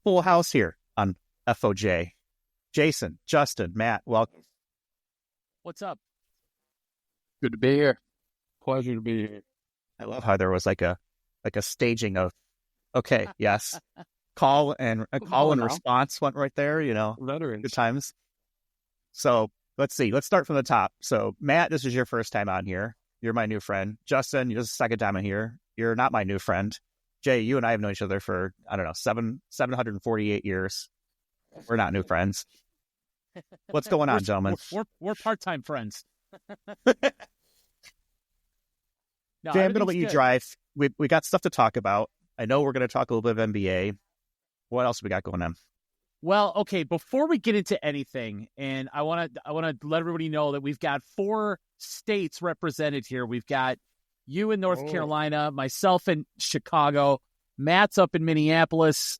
Full house here on FOJ. Jason, Justin, Matt, welcome. What's up? Good to be here. Pleasure to be here. I love how there was like a staging of, okay, yes, call and response went right there. Veterans. Good times. So let's see. Let's start from the top. So Matt, this is your first time on here. You're my new friend. Justin, you're the second time on here. You're not my new friend. Jay, you and I have known each other for, 748 years. We're not new friends. What's going on, gentlemen? We're part-time friends. No, Jay, I'm going to let you drive. We got stuff to talk about. I know we're going to talk a little bit of NBA. What else we got going on? Well, okay, before we get into anything, and I want to let everybody know that we've got 4 states represented here. We've got you in North Carolina, myself in Chicago, Matt's up in Minneapolis,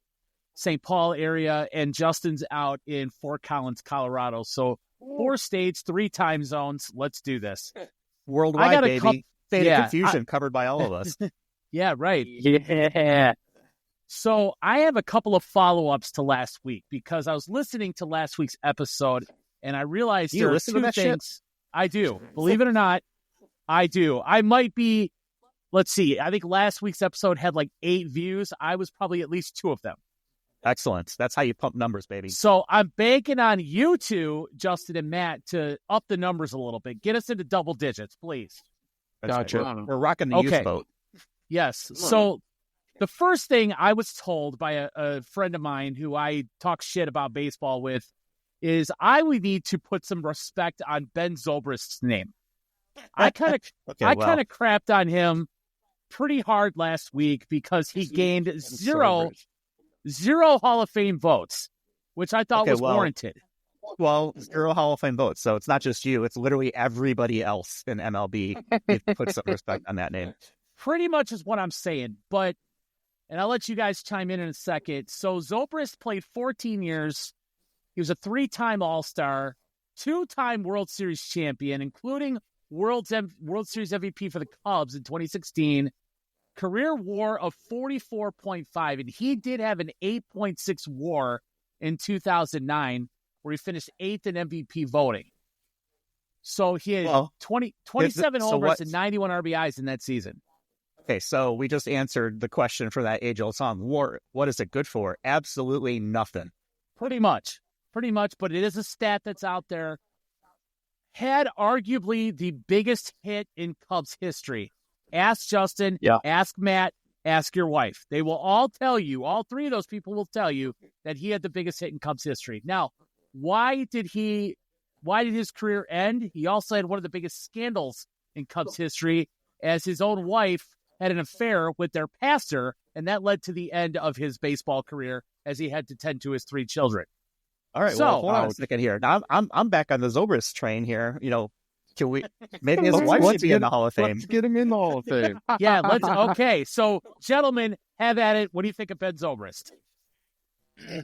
St. Paul area, and Justin's out in Fort Collins, Colorado. So 4 states, 3 time zones. Let's do this. Worldwide, baby. State of confusion covered by all of us. Yeah, right. Yeah. So I have a couple of follow-ups to last week because I was listening to last week's episode and I realized there are 2 things. I do. Believe it or not, I do. I might be, let's see, I think last week's episode had like 8 views. I was probably at least 2 of them. Excellent. That's how you pump numbers, baby. So I'm banking on you two, Justin and Matt, to up the numbers a little bit. Get us into double digits, please. Gotcha. Right. We're rocking the youth boat. Yes. So the first thing I was told by a friend of mine who I talk shit about baseball with is I would need to put some respect on Ben Zobrist's name. I kind of crapped on him pretty hard last week because he gained zero Hall of Fame votes, which I thought was warranted. Well, 0 Hall of Fame votes, so it's not just you. It's literally everybody else in MLB. Put some respect on that name. Pretty much is what I'm saying, and I'll let you guys chime in a second. So Zobrist played 14 years. He was a 3-time All-Star, 2-time World Series champion, including World Series MVP for the Cubs in 2016. Career WAR of 44.5, and he did have an 8.6 WAR in 2009, where he finished 8th in MVP voting. So he had 27 homers and 91 RBIs in that season. Okay, so we just answered the question for that age-old song. WAR, what is it good for? Absolutely nothing. Pretty much, but it is a stat that's out there. Had arguably the biggest hit in Cubs history. Ask Justin, ask Matt, ask your wife. They will all tell you, all 3 of those people will tell you that he had the biggest hit in Cubs history. Now, why did his career end? He also had one of the biggest scandals in Cubs history, as his own wife had an affair with their pastor, and that led to the end of his baseball career as he had to tend to his 3 children. All right, hold on a second here. Now I'm back on the Zobrist train here. Can we? Maybe his wife should be in the Hall of Fame. Let's get him in the Hall of Fame. Yeah, let's. Okay, so gentlemen, have at it. What do you think of Ben Zobrist? I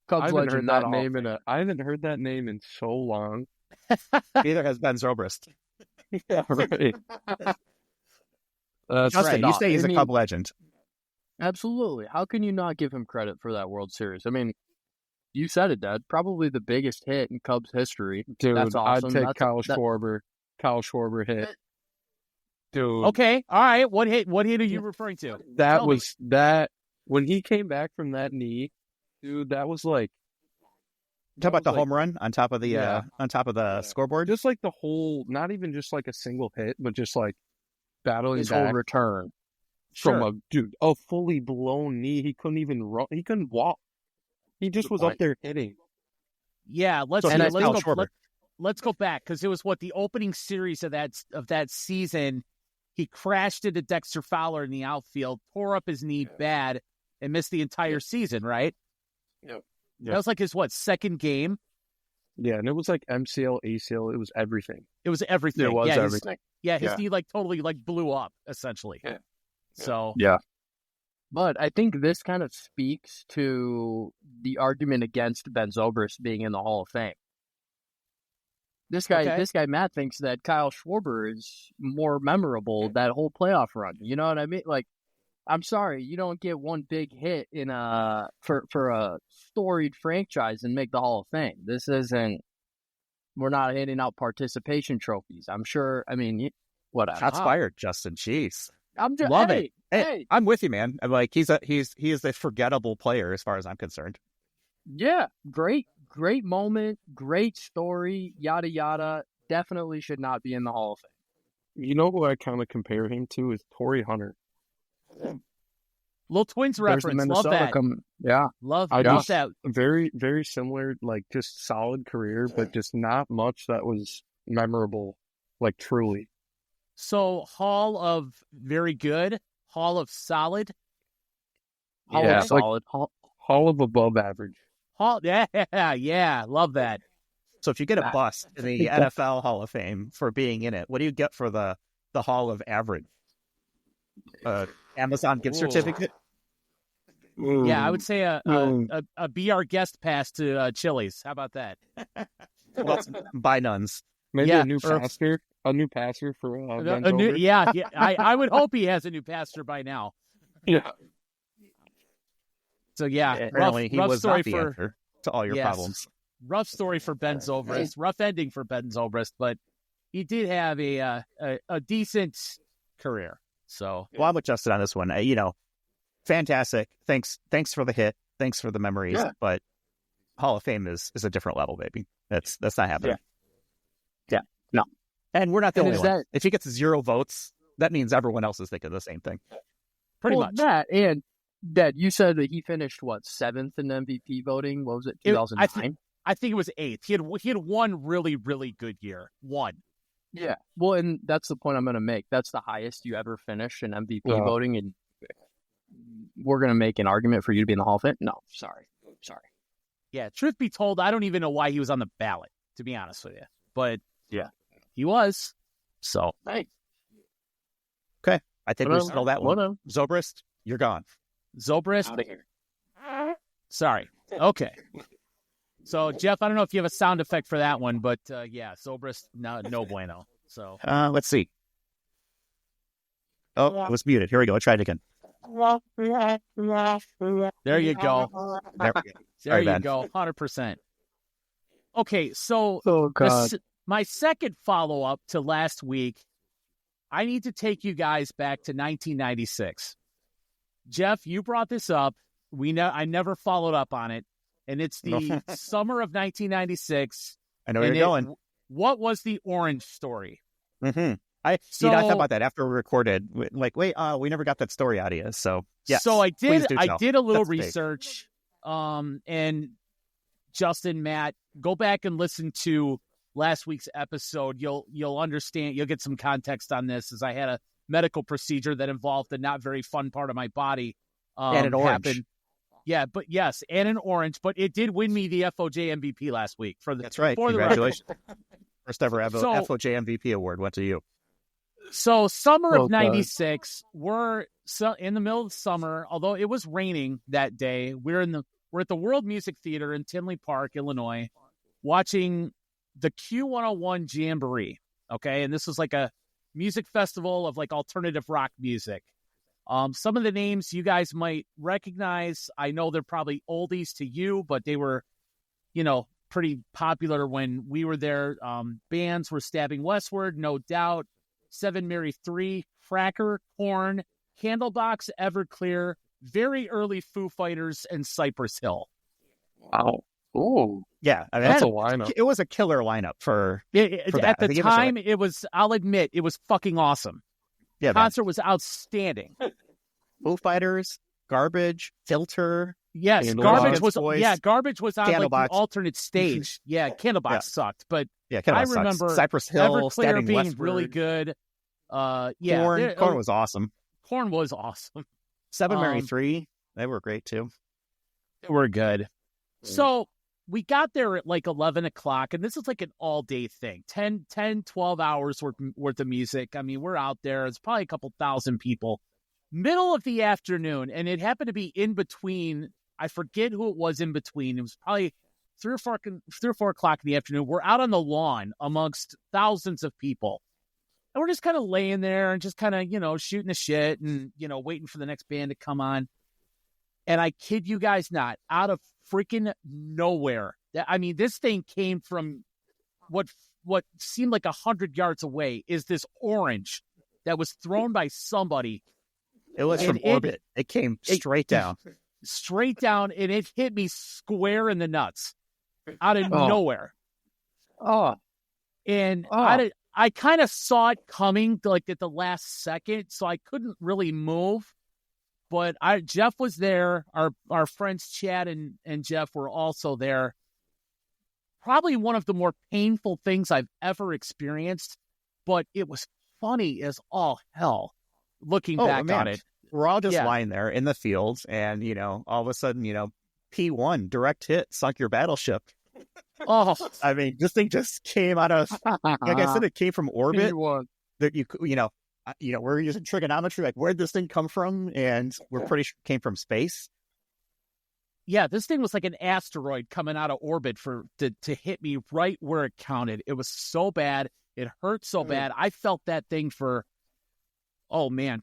haven't heard that name in so long. Neither has Ben Zobrist. Yeah, right. Justin, you say he's a Cub legend. Absolutely. How can you not give him credit for that World Series? I mean, you said it, Dad. Probably the biggest hit in Cubs history. Dude, that's awesome. I'd take Kyle Schwarber hit. Dude. Okay. All right. What hit are you referring to? That when he came back from that knee, dude, that was like. Talk about the home run on top of the scoreboard. Just like the whole, not even just like a single hit, but just like battling his back whole return from a fully blown knee. He couldn't even run. He couldn't walk. He just was up there hitting. Yeah, let's go back because it was the opening series of that season. He crashed into Dexter Fowler in the outfield, tore up his knee bad, and missed the entire season. Right? Yep. That was like his second game. Yeah, and it was like MCL, ACL. It was everything. It was everything. It was everything. His knee totally blew up essentially. Yeah. So yeah. But I think this kind of speaks to the argument against Ben Zobrist being in the Hall of Fame. This guy Matt thinks that Kyle Schwarber is more memorable that whole playoff run. You know what I mean? Like I'm sorry, you don't get one big hit in for a storied franchise and make the Hall of Fame. This isn't. We're not handing out participation trophies. I'm sure. I mean, whatever. Shots fired, Justin. Jeez, I'm just love it. Hey, I'm with you, man. I'm like, he is a forgettable player as far as I'm concerned. Yeah, great moment, great story, yada yada. Definitely should not be in the Hall of Fame. You know who I kind of compare him to is Torrey Hunter. Little Twins reference. Love that. Love that. Very, very similar, like just solid career, but just not much that was memorable, like truly. So Hall of very good, Hall of solid. Hall of solid. Like Hall of above average. Yeah, love that. So if you get a bust in the NFL Hall of Fame for being in it, what do you get for the Hall of Average? Amazon gift certificate? Yeah, I would say a be our guest pass to Chili's. How about that? Buy nuns. Maybe a new pastor for Ben Zobrist. I would hope he has a new pastor by now. Yeah. So yeah, apparently he was story not the answer to all your problems. Rough story for Ben Zobrist. Rough ending for Ben Zobrist, but he did have a decent career. So, well, I'm with Justin on this one. Fantastic. Thanks for the hit. Thanks for the memories. Yeah. But Hall of Fame is a different level, baby. That's not happening. Yeah. No. And we're not the only one. If he gets 0 votes, that means everyone else is thinking the same thing. Pretty much. That you said that he finished 7th in MVP voting. What was it? 2009. I think it was 8th. He had one really, really good year. One. Yeah. Well, and that's the point I'm going to make. That's the highest you ever finished in MVP voting, and we're going to make an argument for you to be in the Hall of Fame? No, sorry. Yeah, truth be told, I don't even know why he was on the ballot, to be honest with you. But, yeah, he was. So. Hey. Okay. I think we settled that one. Zobrist, you're gone. Zobrist? Out of here. Sorry. Okay. So, Jeff, I don't know if you have a sound effect for that one, but, Zobrist, no bueno. So. Let's see. Oh, it was muted. Here we go. I'll try it again. There you go. There you go. 100%. Okay, so my second follow-up to last week, I need to take you guys back to 1996. Jeff, you brought this up. I never followed up on it, and it's the summer of 1996. I know where you're going. What was the orange story? Mm-hmm. I thought about that after we recorded. Like, wait, we never got that story out of you. So, yes. So I did a little research, and Justin, Matt, go back and listen to last week's episode. You'll understand. You'll get some context on this, as I had a medical procedure that involved a not very fun part of my body. And an orange. Happened. Yeah, but yes, and an orange. But it did win me the FOJ MVP last week. That's right. Congratulations. First ever FOJ MVP award went to you. So summer of 96, we're in the middle of summer, although it was raining that day. We're at the World Music Theater in Tinley Park, Illinois, watching the Q101 Jamboree. Okay. And this was like a music festival of like alternative rock music. Some of the names you guys might recognize. I know they're probably oldies to you, but they were, pretty popular when we were there. Bands were Stabbing Westward, No Doubt, 7 Mary 3, Fracker, Korn, Candlebox, Everclear, very early Foo Fighters, and Cypress Hill. Wow. Ooh. Yeah. I mean, that's a lineup. It was a killer lineup for that. At the time, I'll admit, it was fucking awesome. Yeah. The concert was outstanding. Foo Fighters, Garbage, Filter. Yes, Garbage was on like the alternate stage. Yeah, Candlebox sucked, but I remember Cypress Hill, Everclear being Westward. Really good. Korn was awesome. Korn was awesome. 7 Mary 3, they were great too. They were good. So we got there at like 11 o'clock, and this is like an all-day thing. 10, 12 hours worth of music. I mean, we're out there. It's probably a couple thousand people. Middle of the afternoon, and it happened to be in between. I forget who it was in between. It was probably 3 or 4 o'clock in the afternoon. We're out on the lawn amongst thousands of people. And we're just kind of laying there and just kind of, shooting the shit and, waiting for the next band to come on. And I kid you guys not, out of freaking nowhere. This thing came from what seemed like 100 yards away is this orange that was thrown by somebody. It was from orbit. It came straight down. Straight down, and it hit me square in the nuts out of nowhere. And I kind of saw it coming like at the last second, so I couldn't really move. But Jeff was there. Our friends Chad and Jeff were also there. Probably one of the more painful things I've ever experienced, but it was funny as all hell looking back on it. We're all just lying there in the fields, and, all of a sudden, P1, direct hit, sunk your battleship. This thing just came out of, like I said, it came from orbit. P1. We're using trigonometry, like, where'd this thing come from? And we're pretty sure it came from space. Yeah, this thing was like an asteroid coming out of orbit to hit me right where it counted. It was so bad. It hurt so bad. I felt that thing for,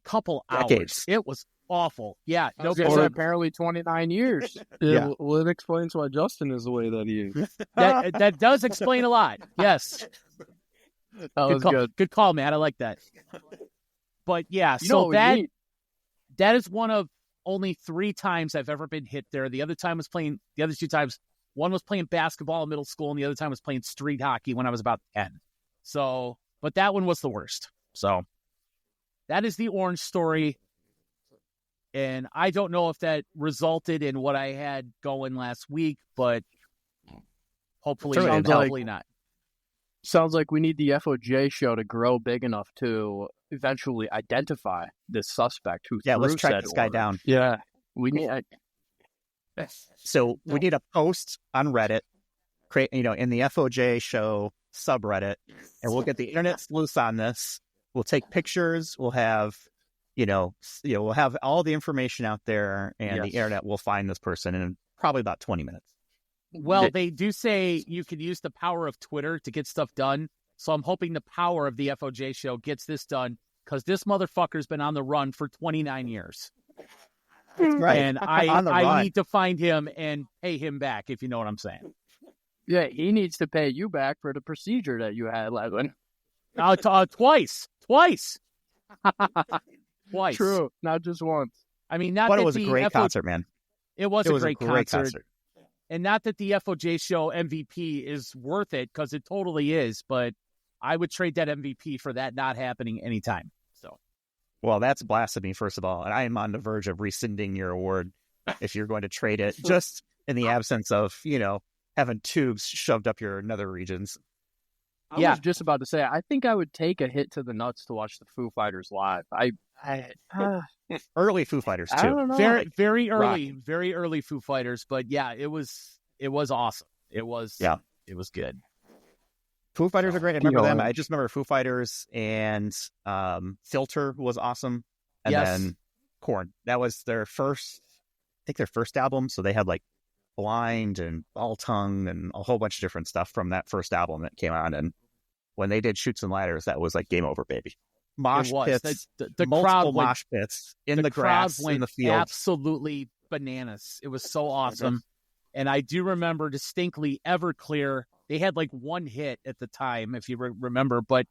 couple decades. Hours. It was awful. Yeah. No, apparently 29 years. Yeah. Well, it explains why Justin is the way that he is. That does explain a lot. Yes. That was good. Good call, man. I like that. But yeah, so that is one of only 3 times I've ever been hit there. The other 2 times, one was playing basketball in middle school, and the other time was playing street hockey when I was about 10. So, but that one was the worst. So that is the orange story. And I don't know if that resulted in what I had going last week, but hopefully not. Sounds like we need the FOJ show to grow big enough to eventually identify this suspect who threw let's track this guy order. down. Yeah, we need. We need a post on Reddit, create in the FOJ show subreddit, and we'll get the internet loose on this. We'll take pictures. We'll have, we'll have all the information out there, and the internet will find this person in probably about 20 minutes. Well, they do say you can use the power of Twitter to get stuff done. So I'm hoping the power of the FOJ show gets this done, because this motherfucker's been on the run for 29 years. Right. And I need to find him and pay him back, if you know what I'm saying. Yeah, he needs to pay you back for the procedure that you had, Ledwin. Twice. Twice. True, not just once. But it was a great concert, man. It was a great concert. And not that the FOJ show MVP is worth it, because it totally is, but I would trade that MVP for that not happening anytime. So, well, that's blasphemy, first of all. And I am on the verge of rescinding your award if you're going to trade it, just in the absence of, having tubes shoved up your nether regions. I was just about to say, I think I would take a hit to the nuts to watch the Foo Fighters live. Early Foo Fighters, too. I don't know. Very early Foo Fighters. But yeah, it was awesome. It was good. Foo Fighters are great. I remember them. I just remember Foo Fighters and Filter was awesome. And then Korn. That was their first album. So they had like Blind and All Tongue and a whole bunch of different stuff from that first album that came out. And when they did Chutes and Ladders, that was like game over, baby. Mosh pits, the multiple crowd mosh pits in the grass, in the field. Absolutely bananas. It was so awesome. And I do remember distinctly, ever clear, they had like one hit at the time, if you remember. But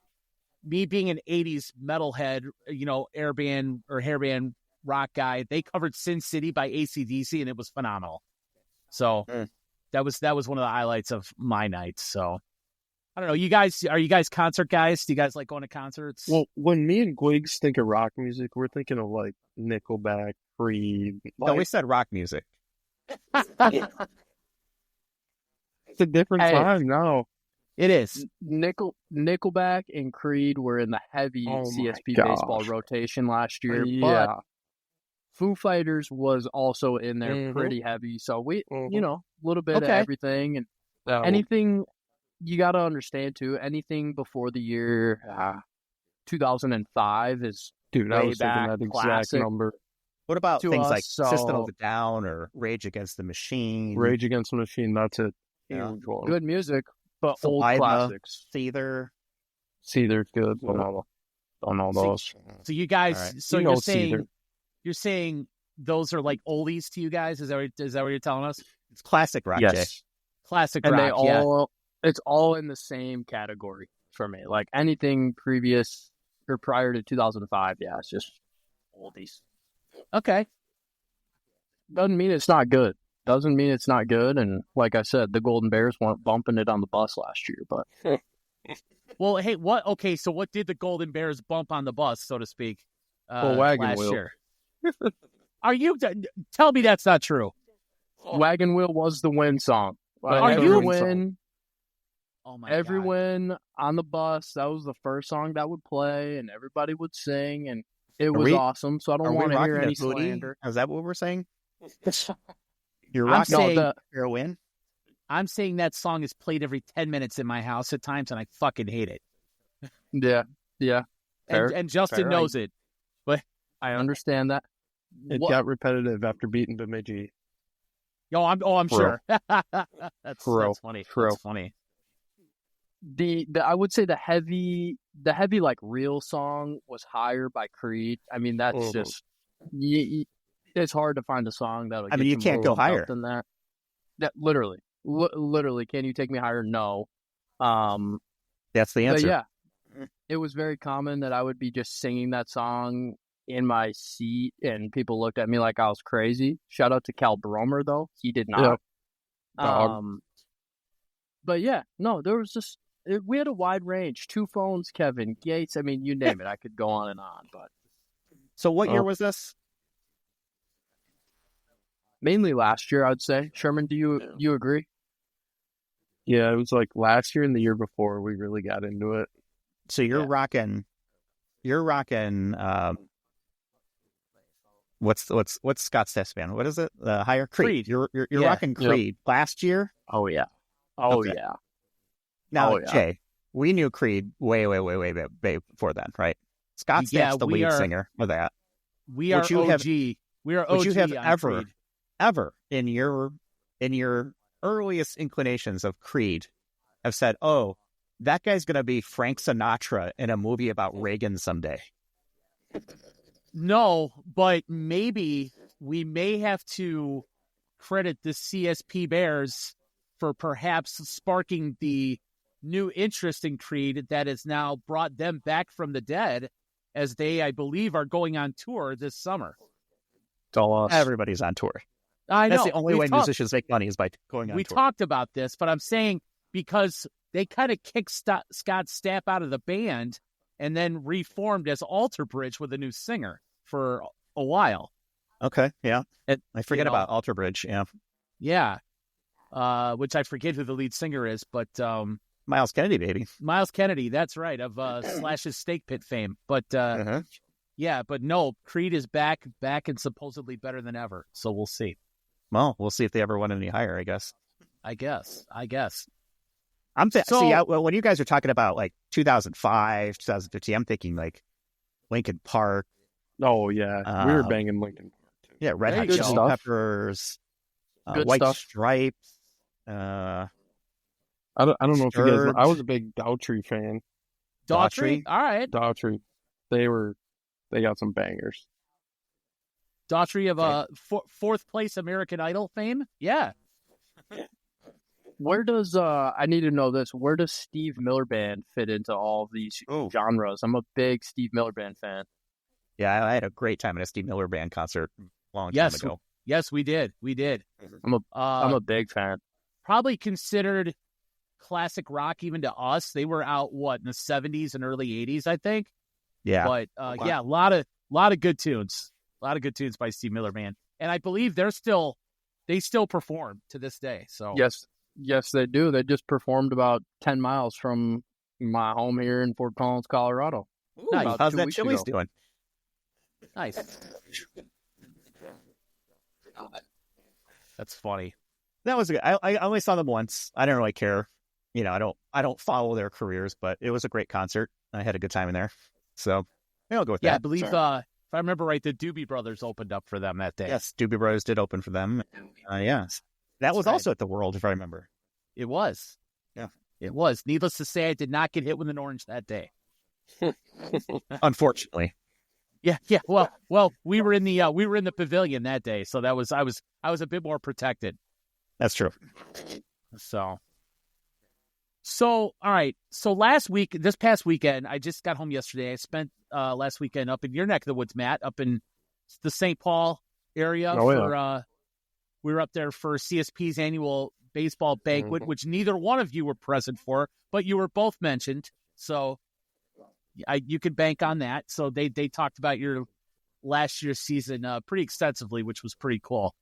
me being an 80s metalhead, airband or hairband rock guy, they covered Sin City by AC/DC, and it was phenomenal. So that was one of the highlights of my night. So I don't know. Are you guys concert guys? Do you guys like going to concerts? Well, when me and Gwigs think of rock music, we're thinking of like Nickelback, Creed. No, we said rock music. It's a different time now. It is. Nickelback and Creed were in the heavy CSP baseball rotation last year. But Foo Fighters was also in there pretty heavy. So we, a little bit of everything. And anything, you got to understand too, anything before the year 2005 is Dude, I was thinking that exact number. What about things like System of a Down or Rage Against the Machine? Rage Against the Machine, that's a huge one. Good music, but old classics. Seether's good. Don't know those. So you guys, right. so you're saying those are like oldies to you guys? Is that what you're telling us? It's classic rock, Yes. Jay. Classic And rock, it's all in the same category for me. Like anything previous or prior to 2005, yeah, it's just oldies. Okay. Doesn't mean it's not good. And like I said, the Golden Bears weren't bumping it on the bus last year, but Well, hey, so what did the Golden Bears bump on the bus, so to speak, Wagon last Wheel. year? Tell me that's not true. Wagon Wheel was the win song. Everyone on the bus, that was the first song that would play, and everybody would sing, and it was awesome. So I don't want to hear any slander. Is that what we're saying? You're I'm rocking saying heroin. I'm saying that song is played every 10 minutes in my house at times, and I fucking hate it. Yeah. And Justin knows it, but I understand that. It got repetitive after beating Bemidji. I'm sure. That's funny. That's funny. The I would say the heavy like real song was higher by Creed. I mean that's just it's hard to find a song that. I mean, you can't go higher than that. That literally, can you take me higher? No. That's the answer. But yeah, it was very common that I would be just singing that song in my seat, and people looked at me like I was crazy. Shout out to Cal Bromer though; he did not. Yep. But yeah, no, there was just we had a wide range. Two Phones, Kevin Gates. I mean, you name it. I could go on and on. But so, what year was this? Mainly last year, I'd say. Sherman, do you agree? Yeah, it was like last year and the year before we really got into it. So you're rocking. What's Scott's test band? What is it? The higher Creed. You're rocking Creed last year. Oh yeah. Now, Jay, we knew Creed way before then, right? Scott Stapp's the lead singer of that. We are OG. We are OG. Would you have Creed. ever in your earliest inclinations of Creed have said, "Oh, that guy's going to be Frank Sinatra in a movie about Reagan someday"? No, but maybe we may have to credit the CSP Bears for perhaps sparking the new interest in Creed that has now brought them back from the dead, as they, I believe, are going on tour this summer. It's all us. Everybody's on tour. I know. That's the only way musicians make money is by going on tour. We talked about this, but I'm saying because they kind of kicked Scott Stapp out of the band and then reformed as Alter Bridge with a new singer for a while. Okay, yeah. I forget about Alter Bridge, yeah. Yeah. Which I forget who the lead singer is, but Miles Kennedy, baby. Miles Kennedy, that's right, of Slash's Steak Pit fame. But yeah, but no, Creed is back and supposedly better than ever. So we'll see. Well, we'll see if they ever went any higher, I guess. I guess. When you guys are talking about like 2005, 2015, I'm thinking like Linkin Park. Oh yeah, we were banging Linkin Park too. Yeah, Red Hot Chili Peppers, White Stripes. I don't know if you guys. I was a big Daughtry fan. Daughtry, all right. Daughtry, they got some bangers. Daughtry of fourth place American Idol fame. Yeah. Where does I need to know this? Where does Steve Miller Band fit into all of these genres? I'm a big Steve Miller Band fan. Yeah, I had a great time at a Steve Miller Band concert a long time ago. Yes, we did. I'm a big fan. Probably considered classic rock even to us. They were out in the 70s and early 80s, I think. Yeah. But a lot of good tunes. A lot of good tunes by Steve Miller Band. And I believe they still perform to this day. So Yes, they do. They just performed about 10 miles from my home here in Fort Collins, Colorado. Ooh, nice. How's that Chili's doing? Nice. That's funny. That was good. I only saw them once. I didn't really care. I don't follow their careers, but it was a great concert. I had a good time in there. So I'll go with that. Yeah, I believe if I remember right, the Doobie Brothers opened up for them that day. Yes, Doobie Brothers did open for them. Yes. That was also at the World, if I remember. It was. Yeah. It was. Needless to say, I did not get hit with an orange that day. Unfortunately. Yeah. Well, we were in the pavilion that day, so I was a bit more protected. That's true. So all right. So this past weekend, I just got home yesterday. I spent last weekend up in your neck of the woods, Matt, up in the St. Paul area. We were up there for CSP's annual baseball banquet, which neither one of you were present for, but you were both mentioned. So you could bank on that. So they talked about your last year's season pretty extensively, which was pretty cool.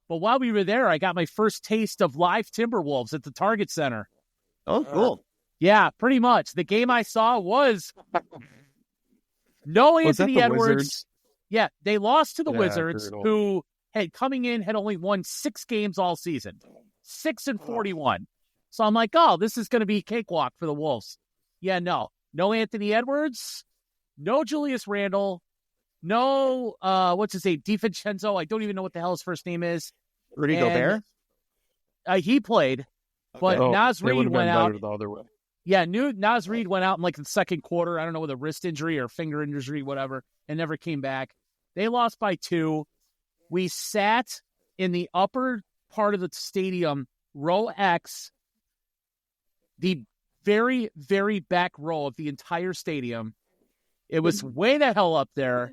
But while we were there, I got my first taste of live Timberwolves at the Target Center. Oh, cool. Yeah, pretty much. The game I saw was no Anthony Edwards. Wizards? Yeah, they lost to the Wizards, who had only won 6 games all season. 6-41. So I'm like, oh, this is going to be cakewalk for the Wolves. Yeah, no Anthony Edwards, no Julius Randle, no, what's his name? DiVincenzo. I don't even know what the hell his first name is. Rudy Gobert? He played, but Naz Reid went out. The other way. Yeah, Naz Reid went out in like the second quarter. I don't know, with a wrist injury or finger injury, whatever, and never came back. They lost by 2. We sat in the upper part of the stadium, row X, the very, very back row of the entire stadium. It was way the hell up there.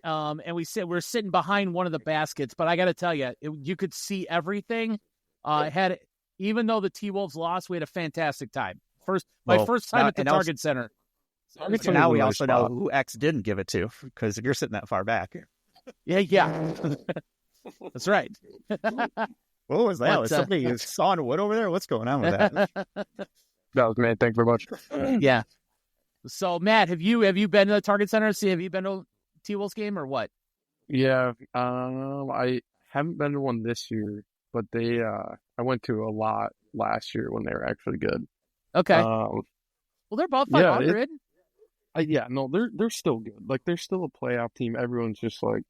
And we're sitting behind one of the baskets, but I got to tell you, you could see everything. Even though the T-Wolves lost, we had a fantastic time. First time at the Target Center. Now we also know who X didn't give it to, because if you're sitting that far back. Yeah. That's right. What was that? Was somebody sawing wood over there? What's going on with that? That was me. Thank you very much. Yeah. So, Matt, have you been to the Target Center? Have you been to a T-Wolves game or what? Yeah. I haven't been to one this year, but I went to a lot last year when they were actually good. Okay. Well, they're about 500. They're still good. Like, they're still a playoff team. Everyone's just like,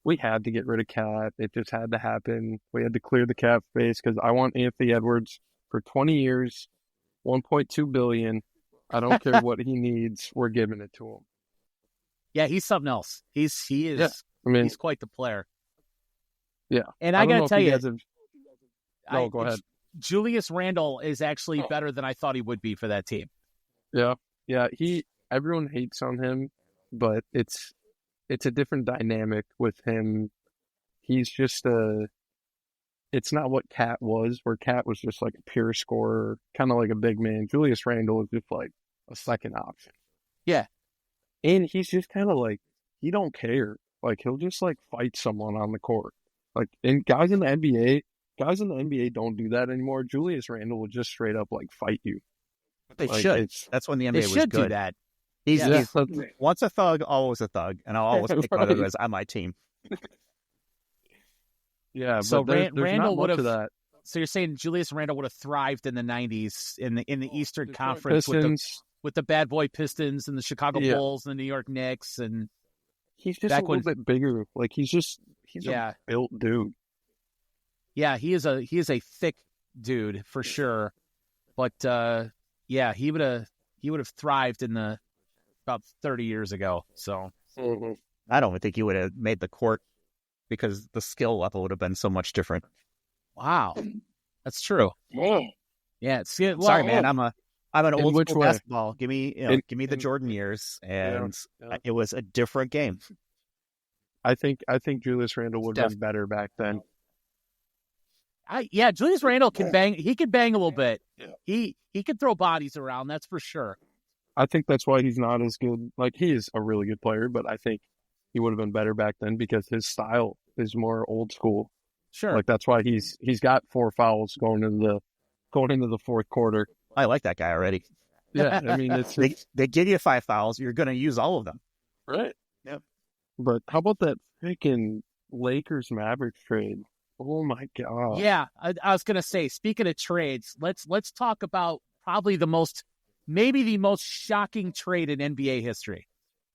we had to get rid of Cat. It just had to happen. We had to clear the cap space because I want Anthony Edwards for 20 years, $1.2 billion. I don't care what he needs. We're giving it to him. Yeah, he's something else. He is. Yeah. He's quite the player. Yeah. And I got to tell you. Go ahead. Julius Randle is actually better than I thought he would be for that team. Yeah. Yeah. Everyone hates on him, but it's a different dynamic with him. He's just it's not what Cat was, where Cat was just like a pure scorer, kind of like a big man. Julius Randle is just like a second option. Yeah. And he's just kind of like, he don't care. Like, he'll just like fight someone on the court. Like, and guys in the NBA don't do that anymore. Julius Randle will just straight up like fight you. They should. That's when the NBA was good. Do that. He's once a thug, always a thug, and I'll always pick one of those on my team. Yeah, so but Randle would have. That. So you're saying Julius Randle would have thrived in the '90s in the Eastern Conference with the bad boy Pistons and the Chicago Bulls and the New York Knicks, and he's just a little bit bigger. Like he's a built dude. Yeah, he is a thick dude for sure. But he would have thrived in the about 30 years ago. So I don't think he would have made the court because the skill level would have been so much different. Wow, that's true. Yeah, sorry, man. I'm an old school basketball. Give me the Jordan years, and it was a different game. I think Julius Randle would have been better back then. Julius Randle can bang. He can bang a little bit. Yeah. He can throw bodies around. That's for sure. I think that's why he's not as good. Like, he is a really good player, but I think he would have been better back then because his style is more old school. Sure. Like, that's why he's got 4 fouls going into the fourth quarter. I like that guy already. Yeah, I mean, it's they give you 5 fouls, you're going to use all of them. Right. Yep. But how about that freaking Lakers Mavericks trade? Oh my god. Yeah, I was going to say, speaking of trades, let's talk about probably the most shocking trade in NBA history.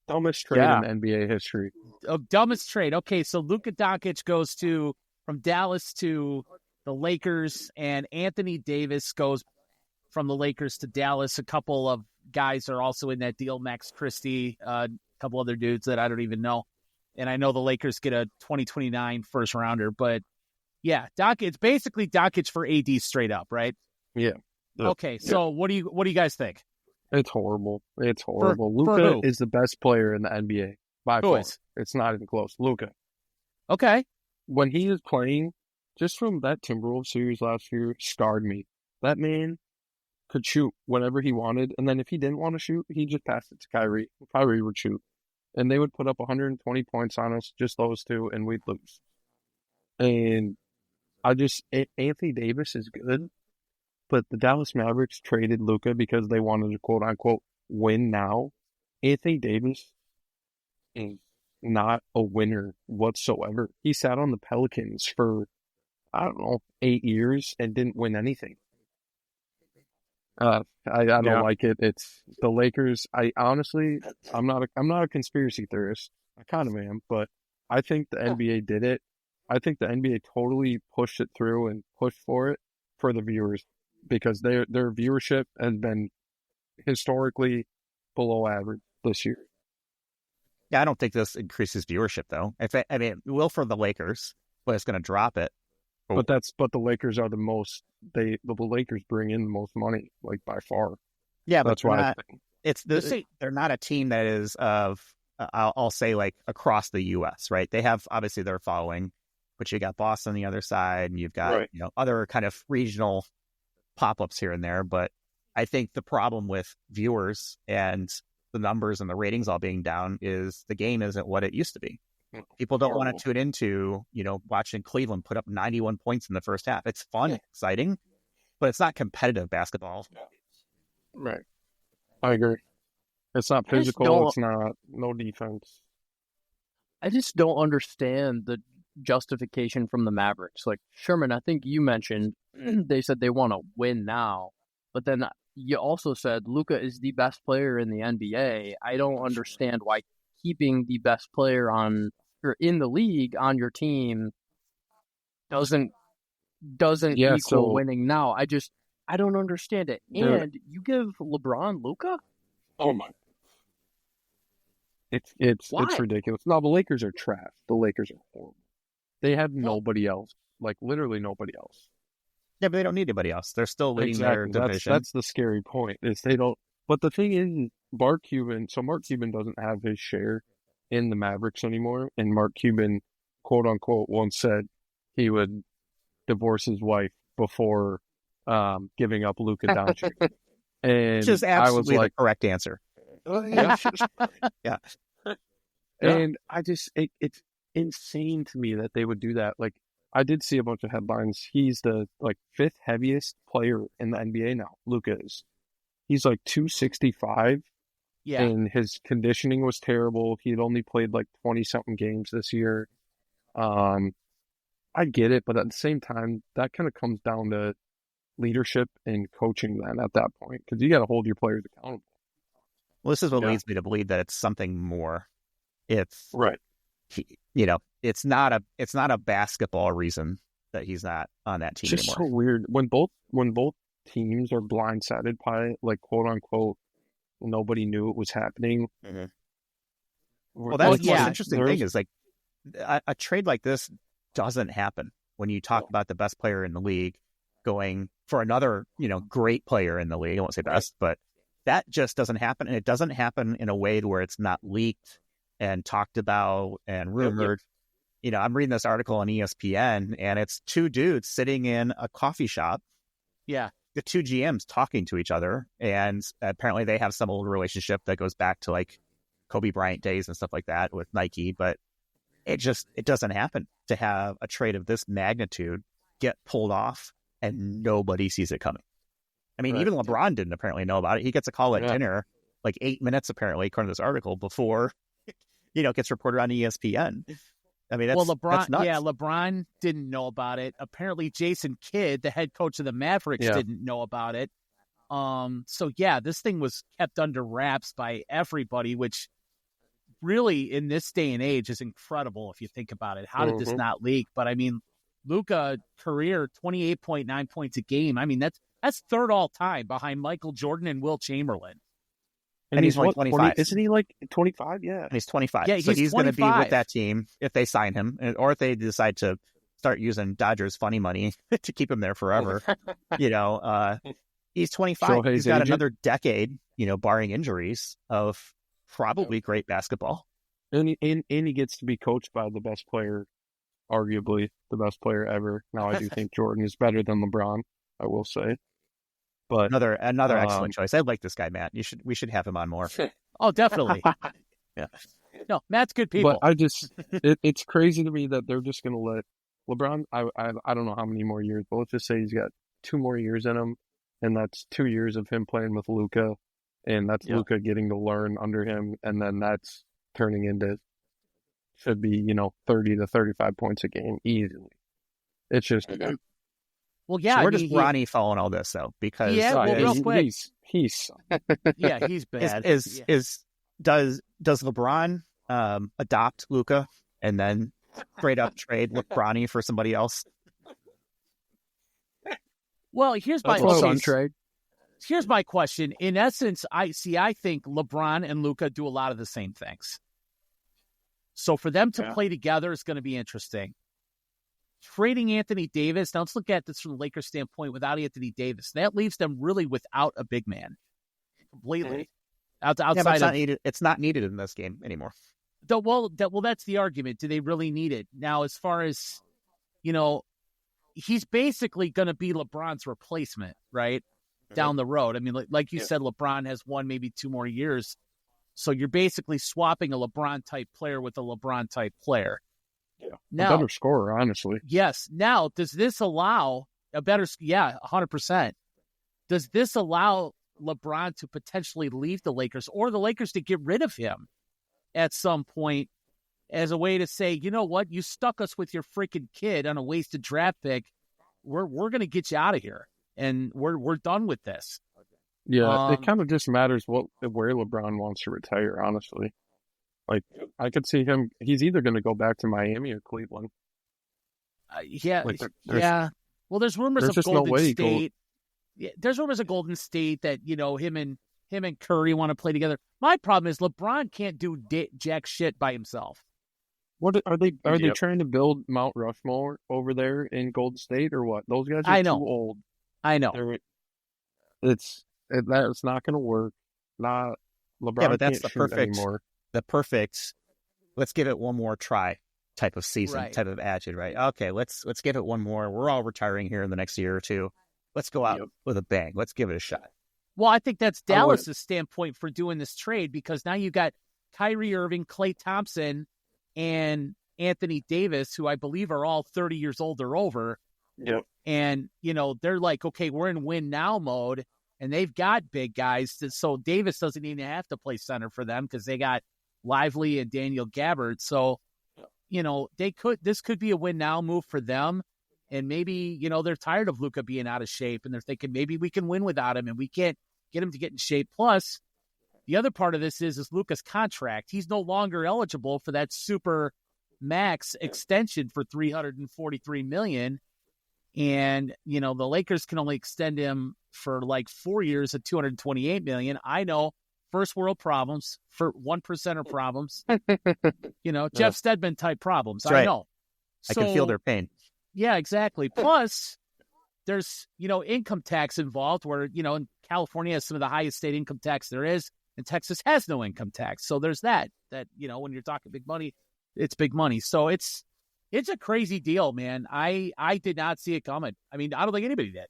Dumbest trade in NBA history. Oh, dumbest trade. Okay, so Luka Doncic goes from Dallas to the Lakers, and Anthony Davis goes from the Lakers to Dallas a couple of guys are also in that deal. Max Christie, a couple other dudes that I don't even know. And I know the Lakers get a 2029 first rounder, but yeah, it's basically Doncic for AD straight up, right? Yeah. Okay, so what do you guys think? It's horrible. It's horrible. Luka is the best player in the NBA by far. It's not even close. Luka. Okay. When he is playing, just from that Timberwolves series last year, scarred me. That man could shoot whenever he wanted, and then if he didn't want to shoot, he just passed it to Kyrie. Kyrie would shoot. And they would put up 120 points on us, just those two, and we'd lose. And Anthony Davis is good, but the Dallas Mavericks traded Luka because they wanted to quote-unquote win now. Anthony Davis is not a winner whatsoever. He sat on the Pelicans for, 8 years and didn't win anything. I don't like it. It's the Lakers. I'm not a conspiracy theorist. I kind of am, but I think the NBA did it. I think the NBA totally pushed it through and pushed for it for the viewers because their viewership has been historically below average this year. Yeah, I don't think this increases viewership though. I mean, it will for the Lakers, but it's going to drop it. But the Lakers are the most. The Lakers bring in the most money, like by far. Yeah, but that's why they're not a team that is of I'll say like across the U.S. Right? They have obviously their following, but you got Boston on the other side, and you've got other kind of regional pop-ups here and there. But I think the problem with viewers and the numbers and the ratings all being down is the game isn't what it used to be. People don't want to tune into, watching Cleveland put up 91 points in the first half. It's fun, exciting, but it's not competitive basketball. Right. I agree. It's not physical. It's not, no defense. I just don't understand the justification from the Mavericks. Like, Sherman, I think you mentioned they said they want to win now, but then you also said Luka is the best player in the NBA. I don't understand why keeping the best player in the league on your team doesn't equal winning now. I don't understand it. And you give LeBron Luka? Oh my! It's ridiculous. No, the Lakers are trash. The Lakers are horrible. They have nobody else. Like literally nobody else. Yeah, but they don't need anybody else. They're still leading their division. That's the scary point. Is they don't. But the thing is, Mark Cuban doesn't have his share in the Mavericks anymore, and Mark Cuban, quote unquote, once said he would divorce his wife before giving up Luka Doncic. And which is absolutely the correct answer. Yeah. Yeah. And it's insane to me that they would do that. Like, I did see a bunch of headlines. He's the fifth heaviest player in the NBA now. Luka is. He's 265. Yeah. And his conditioning was terrible. He had only played 20-something games this year. I get it, but at the same time, that kind of comes down to leadership and coaching then at that point, because you got to hold your players accountable. Well, this is what leads me to believe that it's something more. It's right. It's not a basketball reason that he's not on that team it's just anymore. So weird when both teams are blindsided by quote unquote nobody knew it was happening. Mm-hmm. Well, that's the interesting thing is a trade like this doesn't happen when you talk about the best player in the league going for another great player in the league. I won't say best, but that just doesn't happen, and it doesn't happen in a way where it's not leaked and talked about and rumored. I'm reading this article on ESPN, and it's two dudes sitting in a coffee shop. Yeah. The two GMs talking to each other, and apparently they have some old relationship that goes back to Kobe Bryant days and stuff like that with Nike, but it doesn't happen to have a trade of this magnitude get pulled off and nobody sees it coming. I mean, even LeBron didn't apparently know about it. He gets a call at dinner, 8 minutes apparently, according to this article, before it gets reported on ESPN. I mean, that's nuts. LeBron didn't know about it. Apparently, Jason Kidd, the head coach of the Mavericks, didn't know about it. This thing was kept under wraps by everybody, which really in this day and age is incredible if you think about it. How did this not leak? But I mean, Luka career 28.9 points a game. I mean, that's third all time behind Michael Jordan and Will Chamberlain. And he's only 25. Isn't he like 25? Yeah. And he's 25. Yeah, so he's going to be 25. with that team if they sign him, or if they decide to start using Dodgers funny money to keep him there forever. He's 25. He's got another decade, barring injuries, of probably great basketball. And he gets to be coached by the best player, arguably the best player ever. Now, I do think Jordan is better than LeBron, I will say. But another excellent choice. I like this guy, Matt. We should have him on more. Oh, definitely. Yeah. No, Matt's good people. But it's crazy to me that they're just going to let LeBron. I don't know how many more years, but let's just say he's got 2 more years in him, and that's 2 years of him playing with Luka, and that's Luka getting to learn under him, and then that's turning into should be 30 to 35 points a game easily. It's just. Well, yeah. So where does Bronny fall in all this, though? Because real quick, he's he's bad. Does LeBron adopt Luka and then straight up trade Bronny for somebody else? Well, here's my trade. Here's my question. In essence, I think LeBron and Luka do a lot of the same things. So for them to play together is going to be interesting. Trading Anthony Davis, now let's look at this from the Lakers standpoint without Anthony Davis. That leaves them really without a big man. Completely. Outside it's not needed in this game anymore. That's the argument. Do they really need it? Now, as far as, he's basically going to be LeBron's replacement, right? Down the road. I mean, like you said, LeBron has 1, maybe 2 more years. So you're basically swapping a LeBron-type player with a LeBron-type player. Yeah, now, a better scorer, honestly. Yes. Now, does this allow a better? Yeah, 100%. Does this allow LeBron to potentially leave the Lakers, or the Lakers to get rid of him at some point, as a way to say, you know what, you stuck us with your freaking kid on a wasted draft pick. We're going to get you out of here, and we're done with this. Yeah, it kind of just matters where LeBron wants to retire, honestly. Like, I could see him, he's either going to go back to Miami or Cleveland. Well, there's rumors of Golden State. Yeah, there's rumors of Golden State that, him and Curry want to play together. My problem is LeBron can't do jack shit by himself. What are they trying to build Mount Rushmore over there in Golden State or what? Those guys are too old. I know. That's not going to work. Not LeBron. Yeah, but that's the perfect. Let's give it one more try type of season, type of attitude, right? Okay, let's give it one more. We're all retiring here in the next year or two. Let's go out with a bang. Let's give it a shot. Well, I think that's Dallas' standpoint for doing this trade, because now you got Kyrie Irving, Klay Thompson, and Anthony Davis, who I believe are all 30 years old or over. Yep. And, they're like, okay, we're in win now mode, and they've got big guys. So Davis doesn't even have to play center for them because they got Lively and Daniel Gabbard. So, this could be a win now move for them. And maybe, they're tired of Luka being out of shape, and they're thinking maybe we can win without him, and we can't get him to get in shape. Plus, the other part of this is Luka's contract. He's no longer eligible for that super max extension for $343 million. And, the Lakers can only extend him for like 4 years at $228 million. I know, first world problems, for 1%er problems, Jeff Stedman type problems. That's I right. know. I can feel their pain. Yeah, exactly. Plus, there's, income tax involved where, in California has some of the highest state income tax there is, and Texas has no income tax. So there's that, when you're talking big money, it's big money. So it's a crazy deal, man. I did not see it coming. I mean, I don't think anybody did.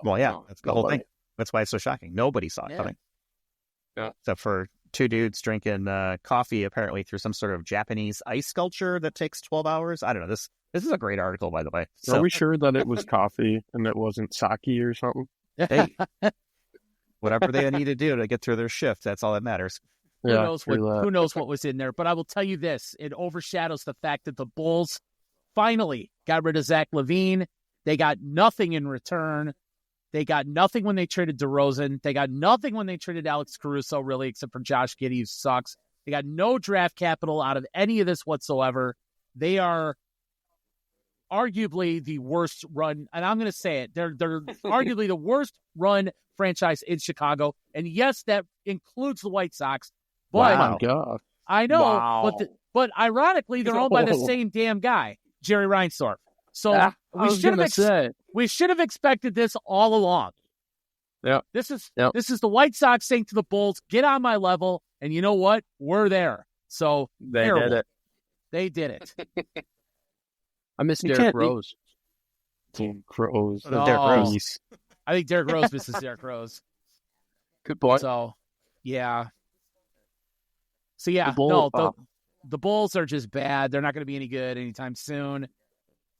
Well, yeah, that's the whole thing. That's why it's so shocking. Nobody saw it coming. Yeah. Except for 2 dudes drinking coffee, apparently through some sort of Japanese ice sculpture that takes 12 hours. I don't know. This is a great article, by the way. Are we sure that it was coffee and it wasn't sake or something? Hey, whatever they need to do to get through their shift, that's all that matters. Who knows what was in there? But I will tell you this: it overshadows the fact that the Bulls finally got rid of Zach LaVine. They got nothing in return. They got nothing when they traded DeRozan. They got nothing when they traded Alex Caruso, really, except for Josh Giddey, who sucks. They got no draft capital out of any of this whatsoever. They are arguably the worst run, and I'm going to say it. They're arguably the worst run franchise in Chicago, and yes, that includes the White Sox. But my God, I know, Wow. but ironically, they're owned by the same damn guy, Jerry Reinsdorf. So we should have expected this all along. Yeah, this is the White Sox saying to the Bulls, "Get on my level," and you know what? We're there. So they did it. They did it. I miss Derrick Rose. Derrick Rose. Derrick Rose. I think Derrick Rose misses Derrick Rose. Good point. So, yeah. The Bulls are just bad. They're not going to be any good anytime soon.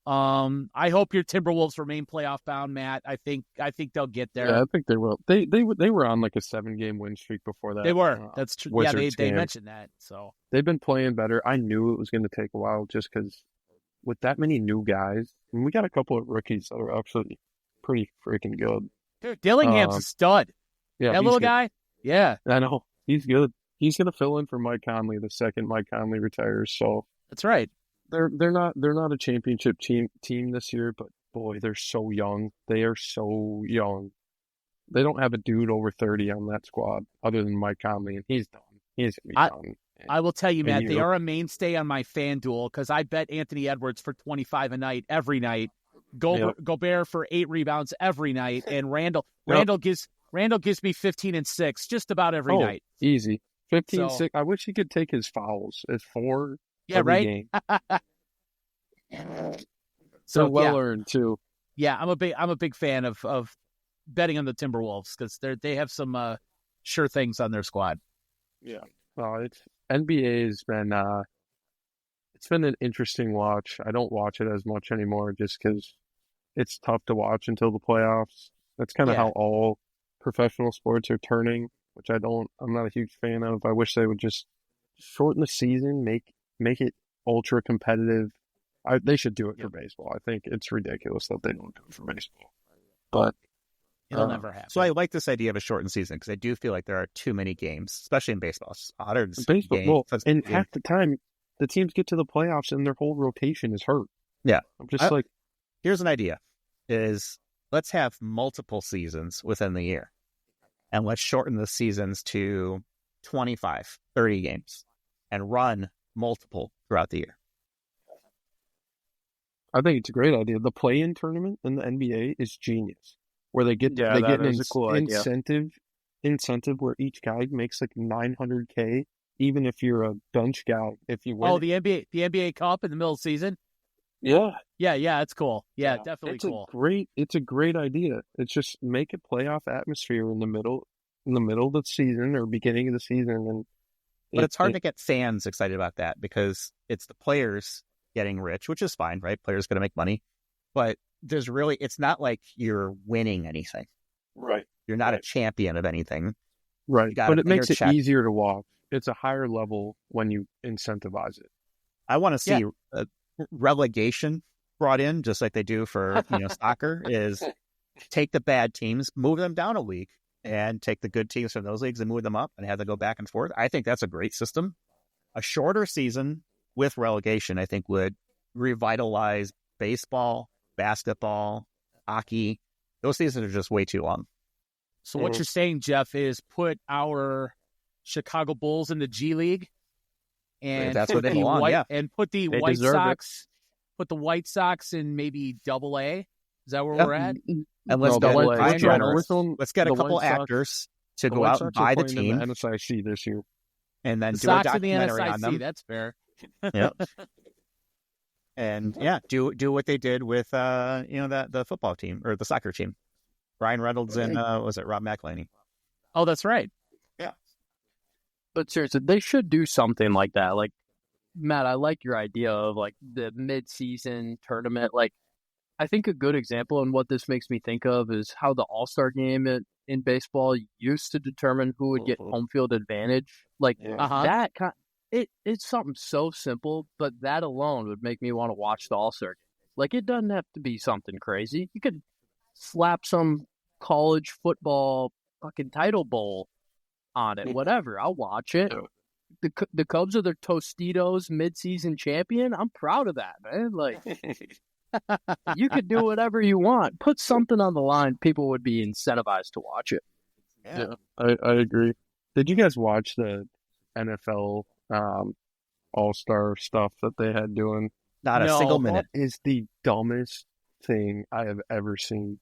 I hope your Timberwolves remain playoff bound, Matt. I think they'll get there. Yeah, I think they will. They were on like a 7-game win streak before that. They were. That's true. Yeah, they mentioned that. So they've been playing better. I knew it was going to take a while just because with that many new guys, and we got a couple of rookies that are actually pretty freaking good. Dude, Dillingham's a stud. Yeah, that little guy. Yeah, I know he's good. He's going to fill in for Mike Conley the second Mike Conley retires. So that's right. They're not a championship team this year, but boy, they're so young. They are so young. They don't have a dude over 30 on that squad other than Mike Conley, and he's done. He's gonna be done. I will tell you, Matt, they are a mainstay on my FanDuel because I bet Anthony Edwards for 25 a night every night. Gobert for 8 rebounds every night, and Randall gives me 15 and 6 just about every night. Easy 15-6. I wish he could take his fouls as 4. Yeah, right. So well earned too. Yeah, I'm a big fan of betting on the Timberwolves because they have some sure things on their squad. Yeah, NBA has been it's been an interesting watch. I don't watch it as much anymore just because it's tough to watch until the playoffs. That's kind of how all professional sports are turning, which I'm not a huge fan of. I wish they would just shorten the season, make it ultra competitive. They should do it for baseball. I think it's ridiculous that they don't do it for baseball. But it'll never happen. So I like this idea of a shortened season because I do feel like there are too many games, especially in baseball. And half the time the teams get to the playoffs and their whole rotation is hurt. Yeah. I'm just here's an idea is let's have multiple seasons within the year and let's shorten the seasons to 25, 30 games and run multiple throughout the year. I think it's a great idea. The play-in tournament in the NBA is genius, where they get an incentive where each guy makes like $900K, even if you're a bench guy. If you win, the NBA Cup in the middle of the season. Yeah, it's cool. Yeah, definitely cool. It's a great idea. It's just make a playoff atmosphere in the middle of the season or beginning of the season, but it's hard to get fans excited about that because it's the players getting rich, which is fine, right? Players going to make money, but it's not like you're winning anything. Right. You're not a champion of anything. Right. But it makes it easier to watch. It's a higher level when you incentivize it. I want to see relegation brought in, just like they do for soccer, is take the bad teams, move them down a league, and take the good teams from those leagues and move them up and have them go back and forth. I think that's a great system. A shorter season with relegation, I think, would revitalize baseball, basketball, hockey. Those seasons are just way too long. So what you're saying, Jeff, is put our Chicago Bulls in the G League, and that's what they belong. And put the White Sox, put the White Sox in maybe Double A. Is that where we're at? And let's get a couple actors to go out and buy the team. The NSIC this year, and then do a documentary on them. That's fair. Yep. And do what they did with the football team or the soccer team. Ryan Reynolds and was it Rob McElhenney? Oh, that's right. Yeah. But seriously, they should do something like that. Like, Matt, I like your idea of like the mid-season tournament. Like, I think a good example and what this makes me think of is how the All-Star game in baseball used to determine who would get home field advantage. Like that it's something so simple, but that alone would make me want to watch the All-Star game. Like, it doesn't have to be something crazy. You could slap some college football fucking title bowl on it, whatever. I'll watch it. The Cubs are their Tostitos mid-season champion. I'm proud of that, man. Like, You could do whatever you want. Put something on the line. People would be incentivized to watch it. Yeah, I agree. Did you guys watch the NFL All-Star stuff that they had doing? Not a single minute. That is the dumbest thing I have ever seen.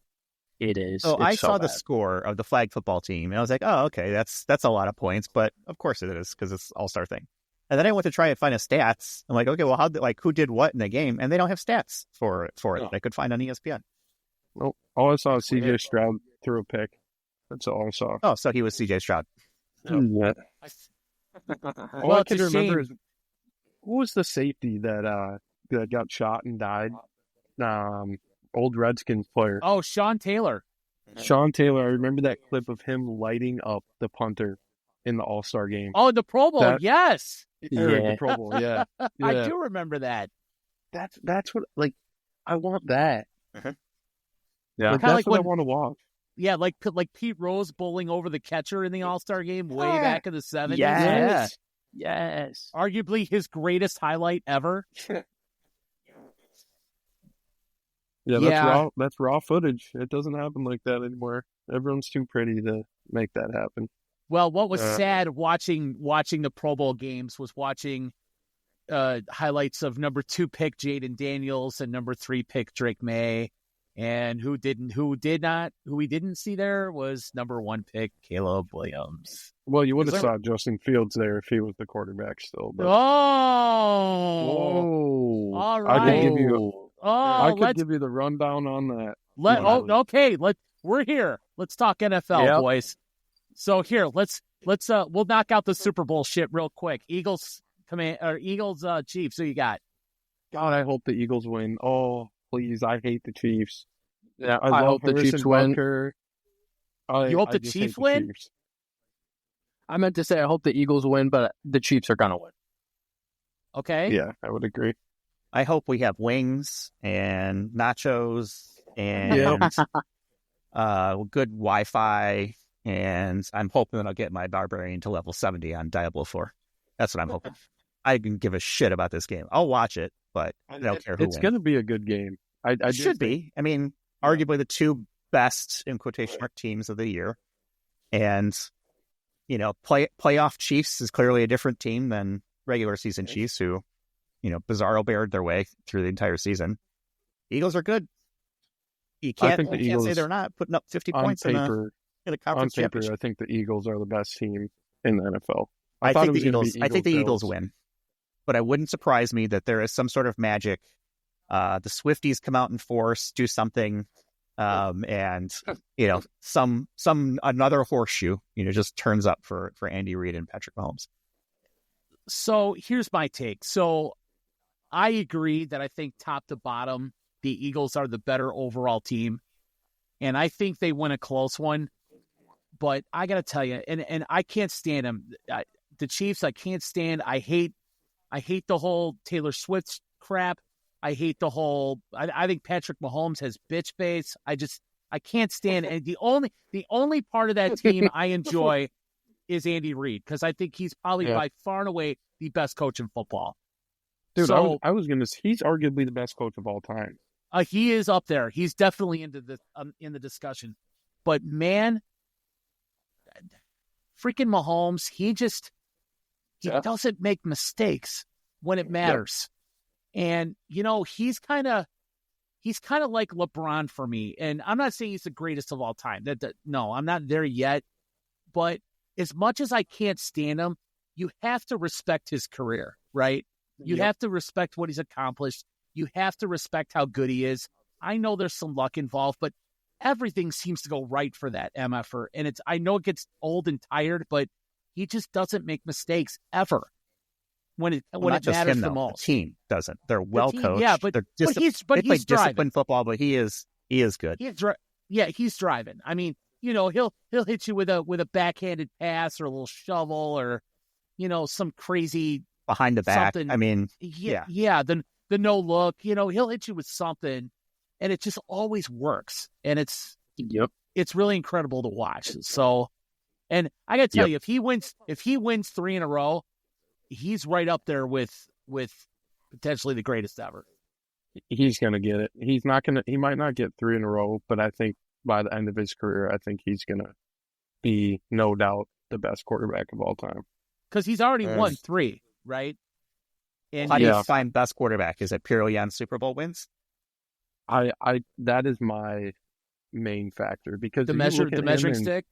It is. So I saw the score of the flag football team, and I was like, oh, okay, that's a lot of points, but of course it is because it's all-star thing. And then I went to try and find a stats. I'm like, okay, well, who did what in the game? And they don't have stats for it that I could find on ESPN. Nope. All I saw was CJ Stroud threw a pick. That's all I saw. Oh, so he was CJ Stroud. Yeah. All I can remember is who was the safety that got shot and died? Old Redskins player. Oh, Sean Taylor. Sean Taylor. I remember that clip of him lighting up the punter in the All-Star game. Oh, the Pro Bowl, yes. Yeah, the Pro Bowl, yeah. I do remember that. That's what, like, I want that. Uh-huh. Yeah, that's what I want to watch. Yeah, like Pete Rose bowling over the catcher in the All-Star game way back in the 70s. Yes. Arguably his greatest highlight ever. That's raw footage. It doesn't happen like that anymore. Everyone's too pretty to make that happen. Well, what was sad watching the Pro Bowl games was watching highlights of number 2 pick Jaden Daniels and number 3 pick Drake May, and who we didn't see there was number 1 pick Caleb Williams. Well, you would have saw Justin Fields there if he was the quarterback still. But... all right. I could give you the rundown on that. Okay. We're here. Let's talk NFL, boys. So here, we'll knock out the Super Bowl shit real quick. Eagles Chiefs. Who you got? God, I hope the Eagles win. Oh, please, I hate the Chiefs. Yeah, I hope the Chiefs win. You hope the Chiefs win? Chiefs. I meant to say I hope the Eagles win, but the Chiefs are gonna win. Okay. Yeah, I would agree. I hope we have wings and nachos and good Wi-Fi, and I'm hoping that I'll get my Barbarian to level 70 on Diablo 4. That's what I'm hoping. I can give a shit about this game. I'll watch it, but I don't care who wins. It's going to be a good game. It should be. I mean, arguably the 2 best, in quotation mark, teams of the year. And, playoff Chiefs is clearly a different team than regular season Chiefs who, bizarro bared their way through the entire season. Eagles are good. You can't say they're not putting up 50 points in a conference championship. I think the Eagles are the best team in the NFL. I think the Eagles win. But it wouldn't surprise me that there is some sort of magic. The Swifties come out in force, do something, and another horseshoe, just turns up for Andy Reid and Patrick Mahomes. So here's my take. So I agree that I think top to bottom, the Eagles are the better overall team, and I think they win a close one. But I got to tell you, and I can't stand them. The Chiefs, I can't stand. I hate the whole Taylor Swift crap. I hate the whole. I think Patrick Mahomes has bitch face. I can't stand. And the only part of that team I enjoy is Andy Reid, because I think he's probably by far and away the best coach in football. Dude, so, I was gonna. He's arguably the best coach of all time. He is up there. He's definitely in the discussion. But man, freaking Mahomes, he doesn't make mistakes when it matters. Yep. And he's kind of like LeBron for me. And I'm not saying he's the greatest of all time. No, I'm not there yet. But as much as I can't stand him, you have to respect his career, right? You have to respect what he's accomplished. You have to respect how good he is. I know there's some luck involved, but everything seems to go right for that MFer. And I know it gets old and tired, but he just doesn't make mistakes ever when it matters the most. The team doesn't. They're well coached. Yeah, but he's play disciplined football, but he is good. He's driving. I mean, he'll hit you with a backhanded pass or a little shovel or some crazy behind the back. Something. I mean, the no look. He'll hit you with something, and it just always works. And it's really incredible to watch. So, and I got to tell you, if he wins 3 in a row, he's right up there with potentially the greatest ever. he's going to get it. He might not get 3 in a row, but I think by the end of his career, I think he's going to be, no doubt, the best quarterback of all time. Because he's already won 3, right? And how do you find best quarterback? Is it purely on Super Bowl wins? That is my main factor, because the measuring stick.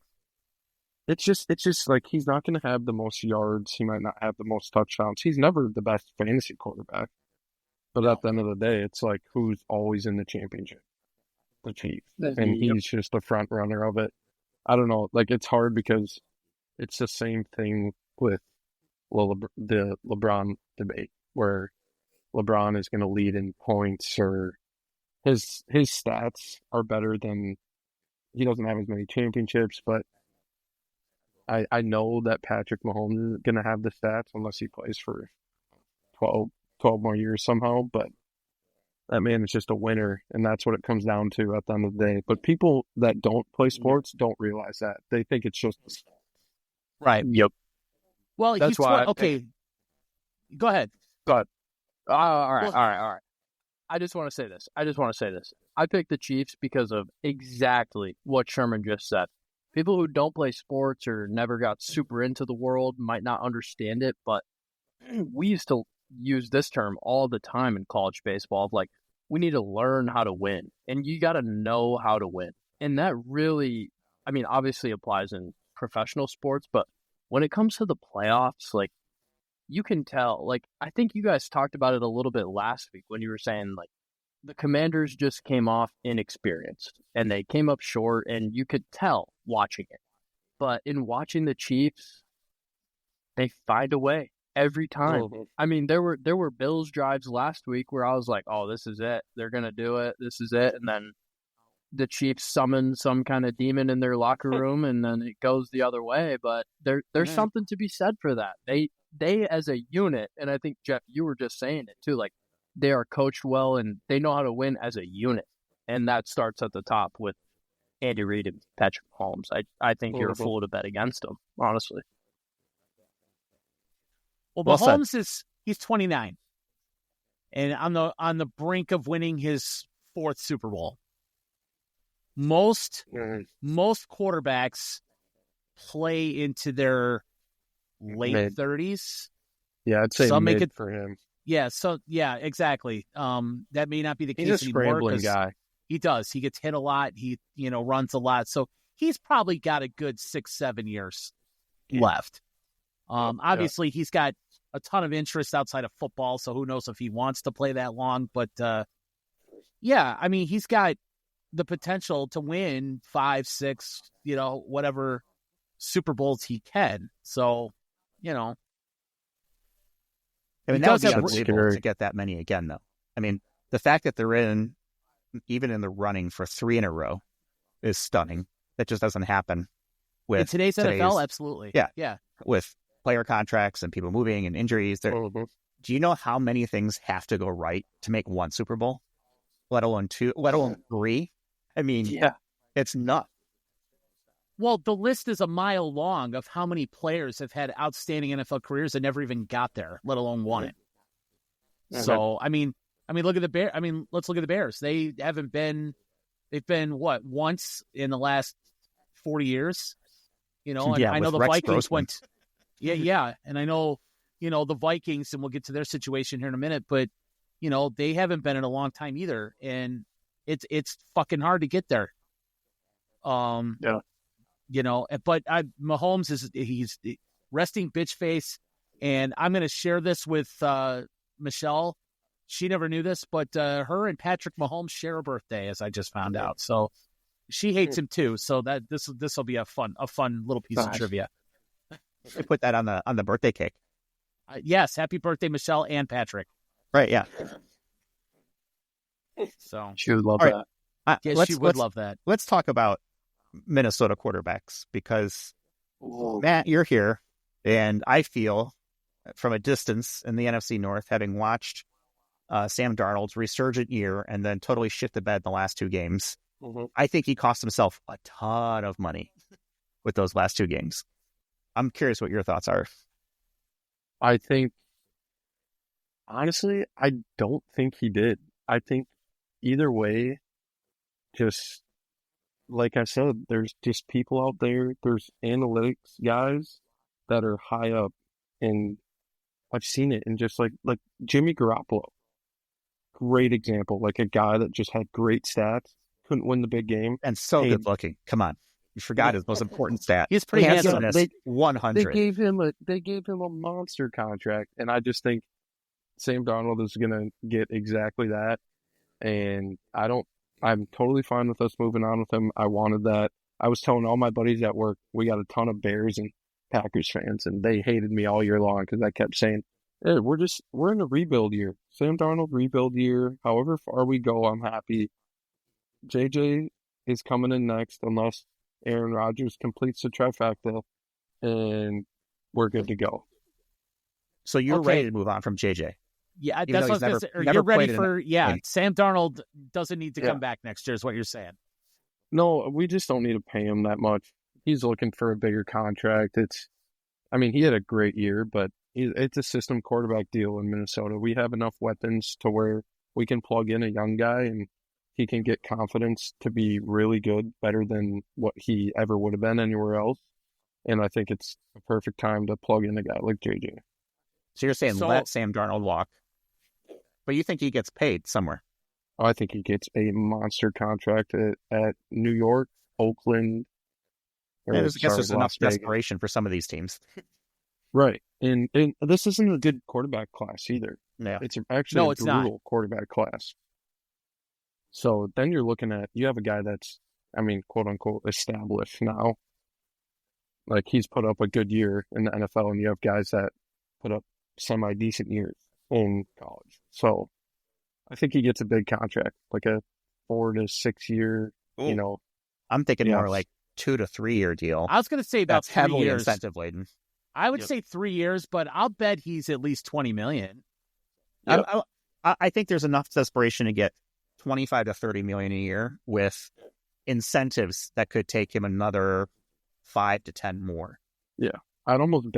It's just like, he's not going to have the most yards. He might not have the most touchdowns. He's never the best fantasy quarterback. But at the end of the day, it's like, who's always in the championship? The Chiefs. And he's just the front runner of it. I don't know. Like, it's hard because it's the same thing with the LeBron debate, where LeBron is going to lead in points, or his stats are better than, he doesn't have as many championships, but I know that Patrick Mahomes is going to have the stats unless he plays for 12 more years somehow, but that man is just a winner, and that's what it comes down to at the end of the day. But people that don't play sports don't realize that. They think it's just the stats. Right. Yep. Well, that's why. Okay. Go ahead. All right. I just want to say this. I picked the Chiefs because of exactly what Sherman just said. People who don't play sports or never got super into the world might not understand it, but we used to use this term all the time in college baseball of like, we need to learn how to win, and you got to know how to win. And that really, I mean, obviously applies in professional sports, but when it comes to the playoffs, like, you can tell, like, I think you guys talked about it a little bit last week when you were saying, like, the Commanders just came off inexperienced and they came up short, and you could tell watching it. But in watching the Chiefs, they find a way every time. Mm-hmm. I mean, there were Bills drives last week where I was like, oh, this is it. They're going to do it. This is it. And then the Chiefs summon some kind of demon in their locker room, and then it goes the other way. But there's something to be said for that. They as a unit, and I think, Jeff, you were just saying it too, like, they are coached well and they know how to win as a unit. And that starts at the top with Andy Reid and Patrick Mahomes. I think you're a fool to bet against them, honestly. Well, Mahomes he's 29 and on the brink of winning his 4th Super Bowl. Most quarterbacks play into their late 30s. Yeah, I'd say some mid make it for him. Yeah, exactly. That may not be the case anymore. He's a scrambling guy. He does. He gets hit a lot. He, runs a lot. So he's probably got a good 6-7 years left. Obviously, he's got a ton of interest outside of football, so who knows if he wants to play that long. But, I mean, he's got the potential to win 5, 6, whatever Super Bowls he can. So, I mean, that would be unbelievable to get that many again, though. I mean, the fact that they're even in the running for 3 in a row is stunning. That just doesn't happen with in today's NFL, absolutely. Yeah. With player contracts and people moving and injuries. Do you know how many things have to go right to make 1 Super Bowl, let alone 2, let alone 3? I mean, it's nuts. Well, the list is a mile long of how many players have had outstanding NFL careers and never even got there, let alone won it. Okay. So, I mean, look at the Bears. I mean, let's look at the Bears. They've been what, once in the last 40 years, and I know the Rex Vikings Grossman. went. Yeah. And I know, the Vikings, and we'll get to their situation here in a minute, but, they haven't been in a long time either. And it's fucking hard to get there. But Mahomes he's resting bitch face, and I'm going to share this with Michelle. She never knew this, but her and Patrick Mahomes share a birthday, as I just found out. So she hates him too. So that this will be a fun little piece of trivia. You put that on the birthday cake. Yes, happy birthday, Michelle and Patrick. Right, yeah. So she would love that. She would love that. Let's talk about Minnesota quarterbacks, because Matt, you're here, and I feel from a distance in the NFC North, having watched Sam Darnold's resurgent year and then totally shit the bed in the last 2 games, I think he cost himself a ton of money with those last 2 games. I'm curious what your thoughts are. I think, honestly, I don't think he did. I think either way, just like I said, there's just people out there. There's analytics guys that are high up, and I've seen it. And just like Jimmy Garoppolo, great example. Like a guy that just had great stats, couldn't win the big game, and so good looking. Come on, you forgot his most important stat. He's pretty handsome. 100. They gave him a monster contract, and I just think Sam Darnold is gonna get exactly that. And I'm totally fine with us moving on with him. I wanted that. I was telling all my buddies at work, we got a ton of Bears and Packers fans, and they hated me all year long because I kept saying, hey, we're in a rebuild year. Sam Darnold rebuild year. However far we go, I'm happy. JJ is coming in next unless Aaron Rodgers completes the trifecta, and we're good to go. So you're ready to move on from JJ? Yeah, that's what I was going to say. You're ready for, Sam Darnold doesn't need to come back next year is what you're saying. No, we just don't need to pay him that much. He's looking for a bigger contract. He had a great year, but it's a system quarterback deal in Minnesota. We have enough weapons to where we can plug in a young guy and he can get confidence to be really good, better than what he ever would have been anywhere else. And I think it's a perfect time to plug in a guy like JJ. So you're saying let Sam Darnold walk, but you think he gets paid somewhere? I think he gets a monster contract at New York, Oakland. I guess there's enough desperation for some of these teams. Right. And this isn't a good quarterback class either. Yeah. It's actually a brutal quarterback class. So then you're looking at, you have a guy that's, quote unquote, established now. Like he's put up a good year in the NFL, and you have guys that put up semi-decent years in college. So I think he gets a big contract, like a 4 to 6 year, I'm thinking more like 2 to 3 year deal. I was going to say about 3 heavily years. incentive laden. I would say 3 years, but I'll bet he's at least $20 million. Yep. I think there's enough desperation to get 25 to 30 million a year with incentives that could take him another 5 to 10 more. Yeah. I'd almost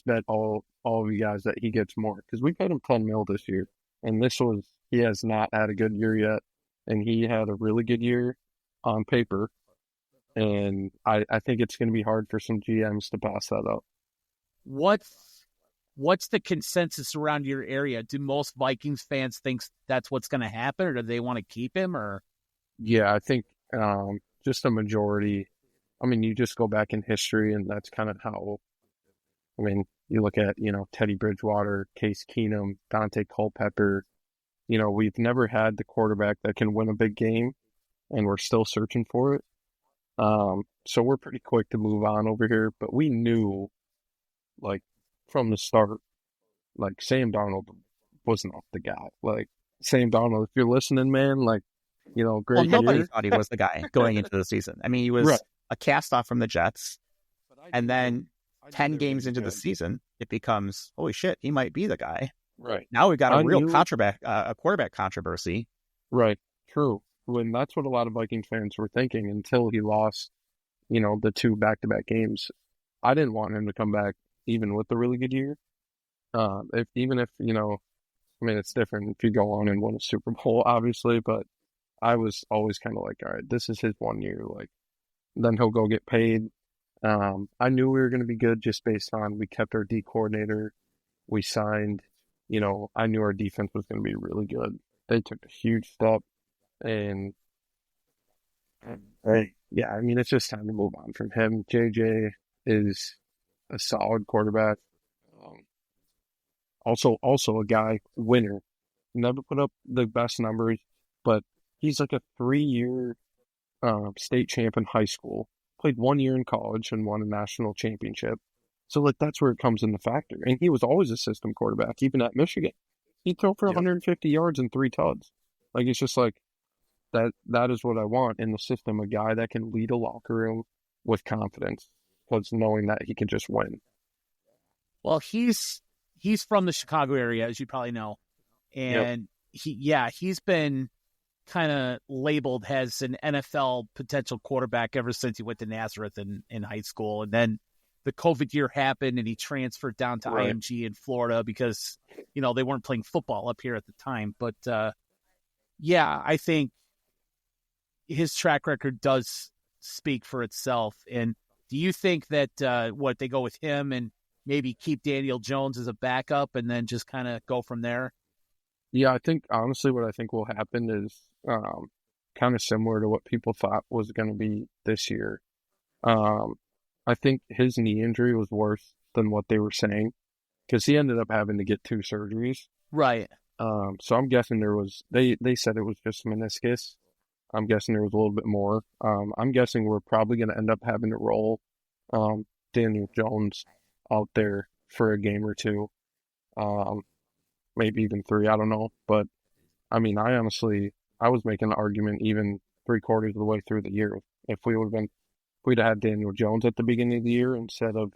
bet all of you guys that he gets more, because we paid him $10 million this year, and he has not had a good year yet, and he had a really good year on paper, and I think it's going to be hard for some GMs to pass that up. What's the consensus around your area? Do most Vikings fans think that's what's going to happen, or do they want to keep him? Or yeah, I think just a majority. You just go back in history, and that's kind of how. You look at Teddy Bridgewater, Case Keenum, Dante Culpepper. We've never had the quarterback that can win a big game, and we're still searching for it. So we're pretty quick to move on over here, but we knew, like, from the start, like, Sam Darnold was not the guy. Like, Sam Darnold, if you're listening, man, like, great. Well, nobody thought he was the guy going into the season. He was a cast-off from the Jets, and then 10 games into the season, it becomes, holy shit, he might be the guy. Right. Now we've got a real quarterback controversy. Right. True. When that's what a lot of Vikings fans were thinking until he lost, the 2 back-to-back games. I didn't want him to come back even with a really good year. If it's different if you go on and win a Super Bowl, obviously, but I was always kind of like, all right, this is his 1 year. Like, then he'll go get paid. I knew we were going to be good just based on we kept our D coordinator. We signed, I knew our defense was going to be really good. They took a huge step, and it's just time to move on from him. JJ is a solid quarterback. Also a guy, winner. Never put up the best numbers, but he's like a 3-year state champ in high school. Played 1 year in college and won a national championship. So, like, that's where it comes into factor. And he was always a system quarterback, even at Michigan. He'd throw for 150 yards and 3 tuds. Like, it's just like, that is what I want in the system, a guy that can lead a locker room with confidence, plus knowing that he can just win. Well, he's from the Chicago area, as you probably know. And he's been kind of labeled as an NFL potential quarterback ever since he went to Nazareth in high school. And then the COVID year happened and he transferred down to IMG in Florida because, they weren't playing football up here at the time. But yeah, I think his track record does speak for itself. And do you think that they go with him and maybe keep Daniel Jones as a backup and then just kind of go from there? Yeah, I think honestly what I think will happen is kind of similar to what people thought was going to be this year. I think his knee injury was worse than what they were saying because he ended up having to get 2 surgeries. Right. So I'm guessing they said it was just meniscus. I'm guessing there was a little bit more. I'm guessing we're probably going to end up having to roll Daniel Jones out there for a game or 2, maybe even 3. I don't know. But, I mean, I was making an argument even 3/4 of the way through the year. If we'd have had Daniel Jones at the beginning of the year instead of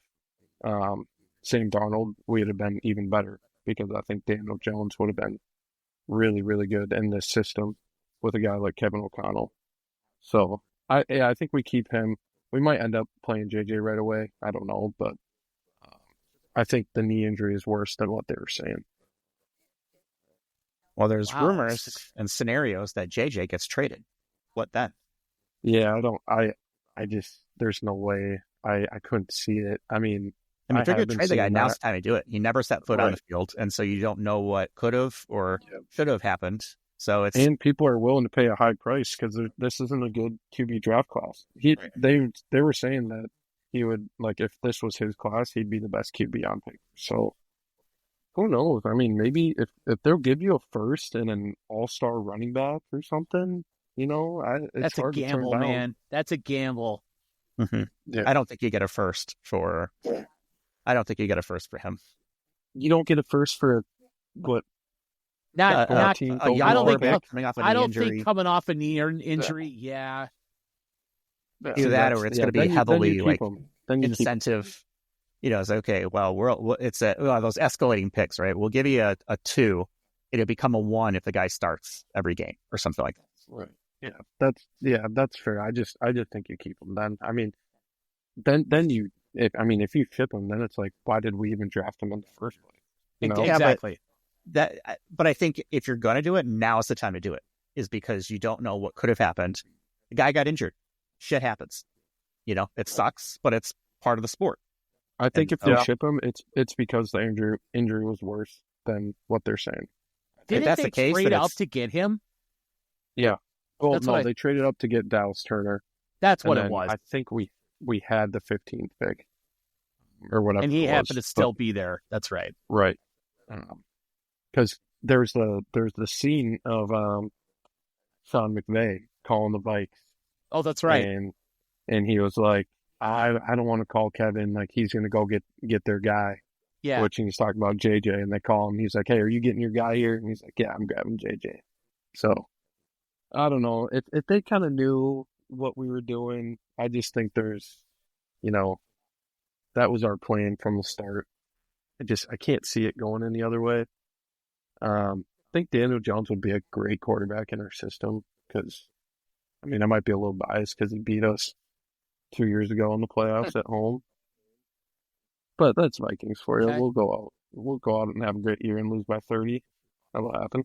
Sam Darnold, we'd have been even better because I think Daniel Jones would have been really, really good in this system with a guy like Kevin O'Connell. So, I think we keep him. We might end up playing JJ right away. I don't know, but I think the knee injury is worse than what they were saying. Well, there's rumors and scenarios that JJ gets traded. What then? Yeah, I just, there's no way. I couldn't see it. I mean, if they're going to trade the guy, now's the time to do it. He never set foot on the field, and so you don't know what could have or should have happened. So and people are willing to pay a high price because this isn't a good QB draft class. They were saying that he would, like, if this was his class, he'd be the best QB on paper. So who knows? I mean, maybe if they'll give you a first and an all-star running back or something, it's hard to turn down. That's a gamble, man. That's a gamble. Mm-hmm. Yeah. I don't think you get a first for him. You don't get a first for what? I don't think coming off a knee injury, Either that or it's going to be heavily incentive. It's okay. Well, it's those escalating picks, right? We'll give you a 2. It'll become a 1 if the guy starts every game or something like that. Right. Yeah, that's fair. I just think you keep him. Then I mean, if you ship him, then it's like, why did we even draft him in the first place? Exactly. But I think if you're going to do it, now is the time to do it. Is because you don't know what could have happened. The guy got injured. Shit happens. It sucks, but it's part of the sport. I think if they ship him, it's because the injury was worse than what they're saying. Didn't they trade up to get him? Yeah. Well, they traded up to get Dallas Turner. That's what it was. I think we had the 15th pick or whatever. And he happened to still be there. That's right. Right. Because there's the scene of Sean McVay calling the Vikes. Oh, that's right. And he was like, I don't want to call Kevin. Like, he's going to go get their guy. Yeah. Which he's talking about JJ, and they call him. He's like, hey, are you getting your guy here? And he's like, yeah, I'm grabbing JJ. So, I don't know. If they kind of knew what we were doing, I just think there's, that was our plan from the start. I can't see it going any other way. I think Daniel Jones would be a great quarterback in our system because, I might be a little biased because he beat us 2 years ago in the playoffs at home. But that's Vikings for you. Okay. We'll go out and have a great year and lose by 30. That'll happen.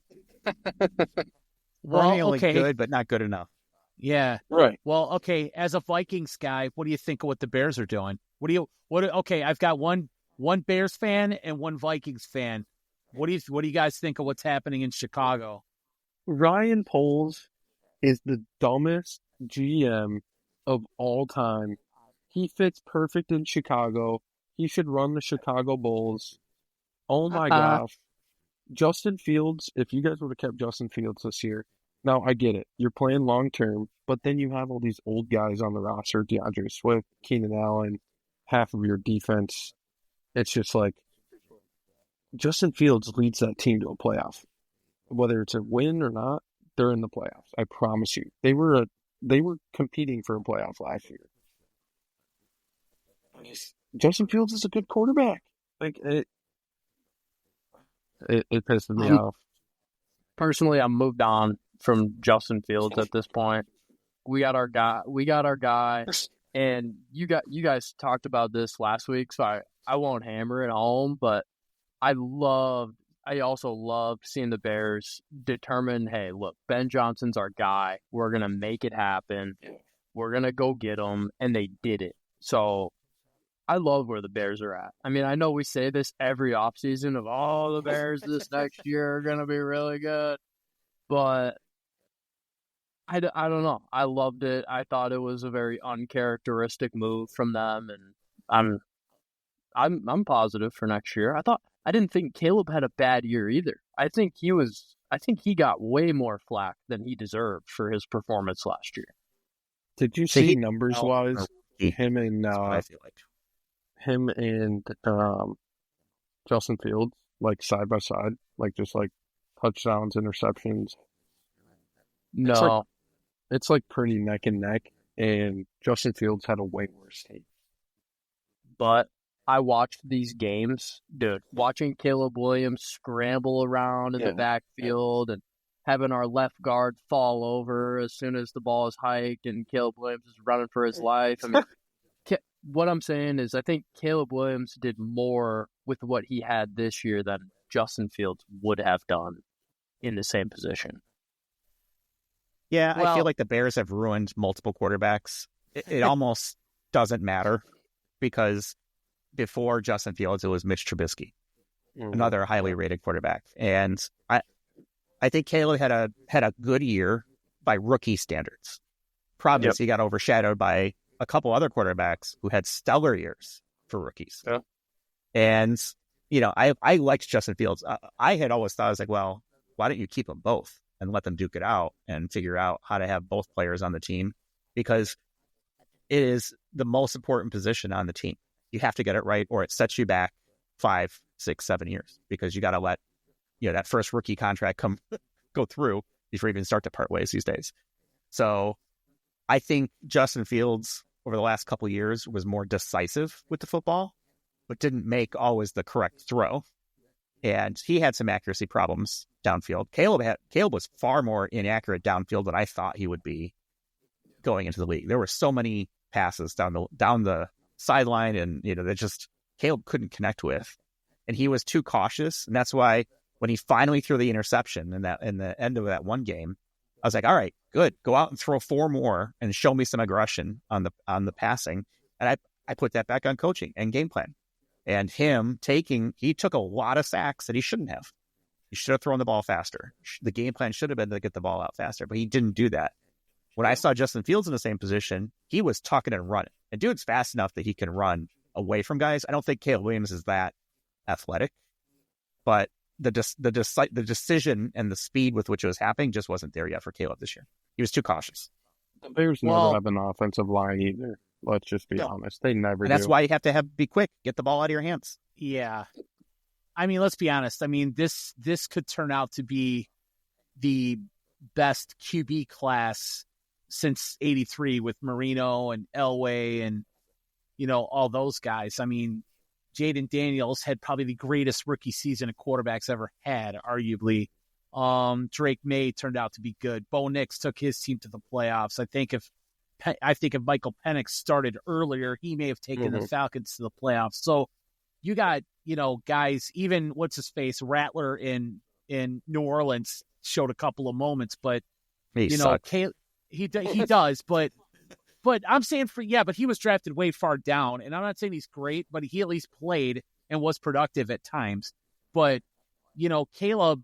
Only good, but not good enough. Yeah. Right. Well, okay. As a Vikings guy, what do you think of what the Bears are doing? Okay, I've got one Bears fan and one Vikings fan. What do you guys think of what's happening in Chicago? Ryan Poles is the dumbest GM of all time. He fits perfect in Chicago. He should run the Chicago Bulls. Oh my gosh. Justin Fields, if you guys would have kept Justin Fields this year, now I get it. You're playing long term, but then you have all these old guys on the roster, DeAndre Swift, Keenan Allen, half of your defense. It's just like Justin Fields leads that team to a playoff. Whether it's a win or not, they're in the playoffs. I promise you. They were competing for a playoff last year. Justin Fields is a good quarterback. Like it pisses me off. Personally, I'm moved on from Justin Fields at this point. We got our guy, and you guys talked about this last week, so I won't hammer it home, but I loved I also loved seeing the Bears determine, hey, look, Ben Johnson's our guy. We're going to make it happen. We're going to go get him. And they did it. So I love where the Bears are at. I mean, I know we say this every offseason of, the Bears this next year are going to be really good. But I don't know. I loved it. I thought it was a very uncharacteristic move from them. And I'm positive for next year. I didn't think Caleb had a bad year either. I think he got way more flack than he deserved for his performance last year. Did you see numbers wise him and Justin Fields like side by side, like just like touchdowns, interceptions? No. It's like pretty neck and neck, and Justin Fields had a way worse team. But I watched these games, dude, watching Caleb Williams scramble around in the backfield and having our left guard fall over as soon as the ball is hiked and Caleb Williams is running for his life. I mean, what I'm saying is I think Caleb Williams did more with what he had this year than Justin Fields would have done in the same position. Yeah, I feel like the Bears have ruined multiple quarterbacks. It almost doesn't matter because before Justin Fields, it was Mitch Trubisky, another highly rated quarterback. And I think Caleb had a good year by rookie standards. Problem is he got overshadowed by a couple other quarterbacks who had stellar years for rookies. Yeah. And, I liked Justin Fields. I had always thought, I was like, well, why don't you keep them both and let them duke it out and figure out how to have both players on the team? Because it is the most important position on the team. You have to get it right or it sets you back 5, 6, 7 years because you got to let, that first rookie contract go through before you even start to part ways these days. So I think Justin Fields over the last couple of years was more decisive with the football, but didn't make always the correct throw. And he had some accuracy problems downfield. Caleb was far more inaccurate downfield than I thought he would be going into the league. There were so many passes down the sideline, and that just Caleb couldn't connect with, and he was too cautious. And that's why when he finally threw the interception in the end of that one game, I was like, all right, good, go out and throw 4 more and show me some aggression on the passing. And I put that back on coaching and game plan. And he took a lot of sacks that he shouldn't have. He should have thrown the ball faster. The game plan should have been to get the ball out faster, but he didn't do that. When I saw Justin Fields in the same position, he was tucking and running. And dude's fast enough that he can run away from guys. I don't think Caleb Williams is that athletic, but the decision and the speed with which it was happening just wasn't there yet for Caleb this year. He was too cautious. The Bears never have an offensive line either. Let's just be honest. They never do. That's why you have to be quick. Get the ball out of your hands. Yeah. I mean, let's be honest. I mean, this could turn out to be the best QB class since '83 with Marino and Elway and, all those guys. I mean, Jaden Daniels had probably the greatest rookie season a quarterback's ever had, arguably. Drake May turned out to be good. Bo Nix took his team to the playoffs. I think if Michael Penix started earlier, he may have taken the Falcons to the playoffs. So you got, guys, even what's his face, Rattler in New Orleans showed a couple of moments, but he does, but I'm saying but he was drafted way far down, and I'm not saying he's great, but he at least played and was productive at times. But, Caleb,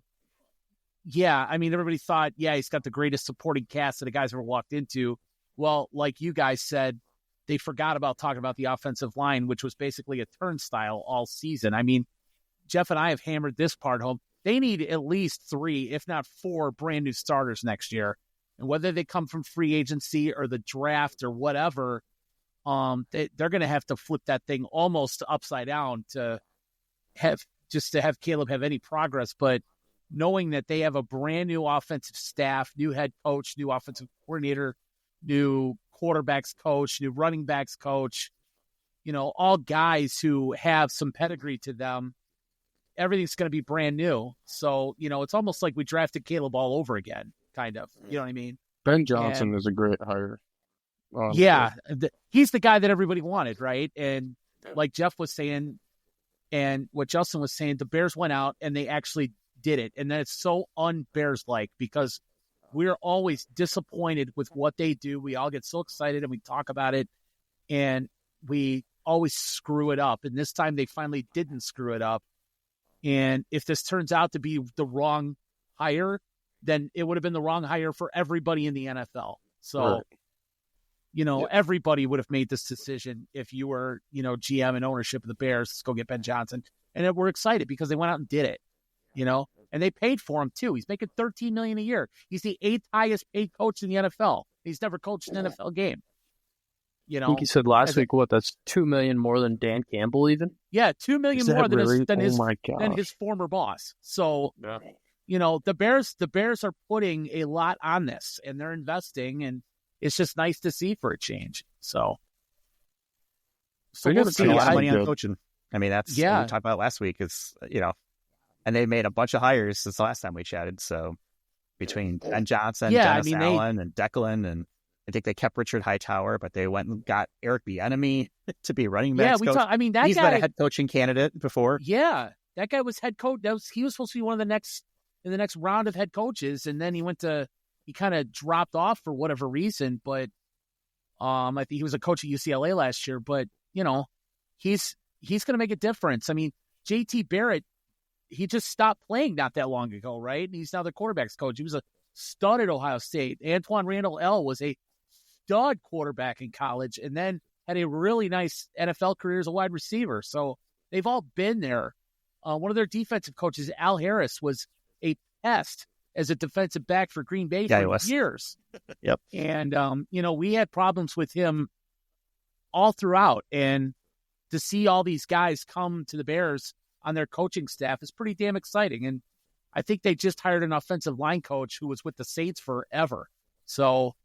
I mean, everybody thought, he's got the greatest supporting cast that a guy's ever walked into. Well, like you guys said, they forgot about talking about the offensive line, which was basically a turnstile all season. I mean, Jeff and I have hammered this part home. They need at least 3, if not 4, brand new starters next year. And whether they come from free agency or the draft or whatever, they're going to have to flip that thing almost upside down to have Caleb have any progress. But knowing that they have a brand new offensive staff, new head coach, new offensive coordinator, new quarterbacks coach, new running backs coach, all guys who have some pedigree to them, everything's going to be brand new. So, it's almost like we drafted Caleb all over again. Kind of, you know what I mean? Ben Johnson is a great hire. He's the guy that everybody wanted, right? And like Jeff was saying, And what Justin was saying, the Bears went out and they actually did it. And then it's so un-Bears-like because we're always disappointed with what they do. We all get so excited and we talk about it, and we always screw it up. And this time they finally didn't screw it up. And if this turns out to be the wrong hire, then it would have been the wrong hire for everybody in the NFL. So, everybody would have made this decision if you were, GM and ownership of the Bears. Let's go get Ben Johnson. And we're excited because they went out and did it, and they paid for him too. He's making $13 million a year. He's the 8th highest paid coach in the NFL. He's never coached an NFL game. I think he said last week, that's $2 million more than Dan Campbell even? Yeah, $2 million more than his former boss. So, the Bears are putting a lot on this, and they're investing, and it's just nice to see for a change. So we'll see. A lot of money on coaching. I mean, that's what we talked about last week. Is and they made a bunch of hires since the last time we chatted. So between Ben Johnson, Dennis Allen, and Declan, and I think they kept Richard Hightower, but they went and got Eric Bieniemy to be running backs coach. He's been a head coaching candidate before. Yeah, that guy was head coach. He was supposed to be one of in the next round of head coaches, and then he kind of dropped off for whatever reason. But I think he was a coach at UCLA last year. But he's going to make a difference. I mean, JT Barrett, he just stopped playing not that long ago, right? And he's now the quarterback's coach. He was a stud at Ohio State. Antoine Randall L was a stud quarterback in college, and then had a really nice NFL career as a wide receiver. So they've all been there. One of their defensive coaches, Al Harris, was a pest as a defensive back for Green Bay for years. Yep. And, we had problems with him all throughout. And to see all these guys come to the Bears on their coaching staff is pretty damn exciting. And I think they just hired an offensive line coach who was with the Saints forever. So,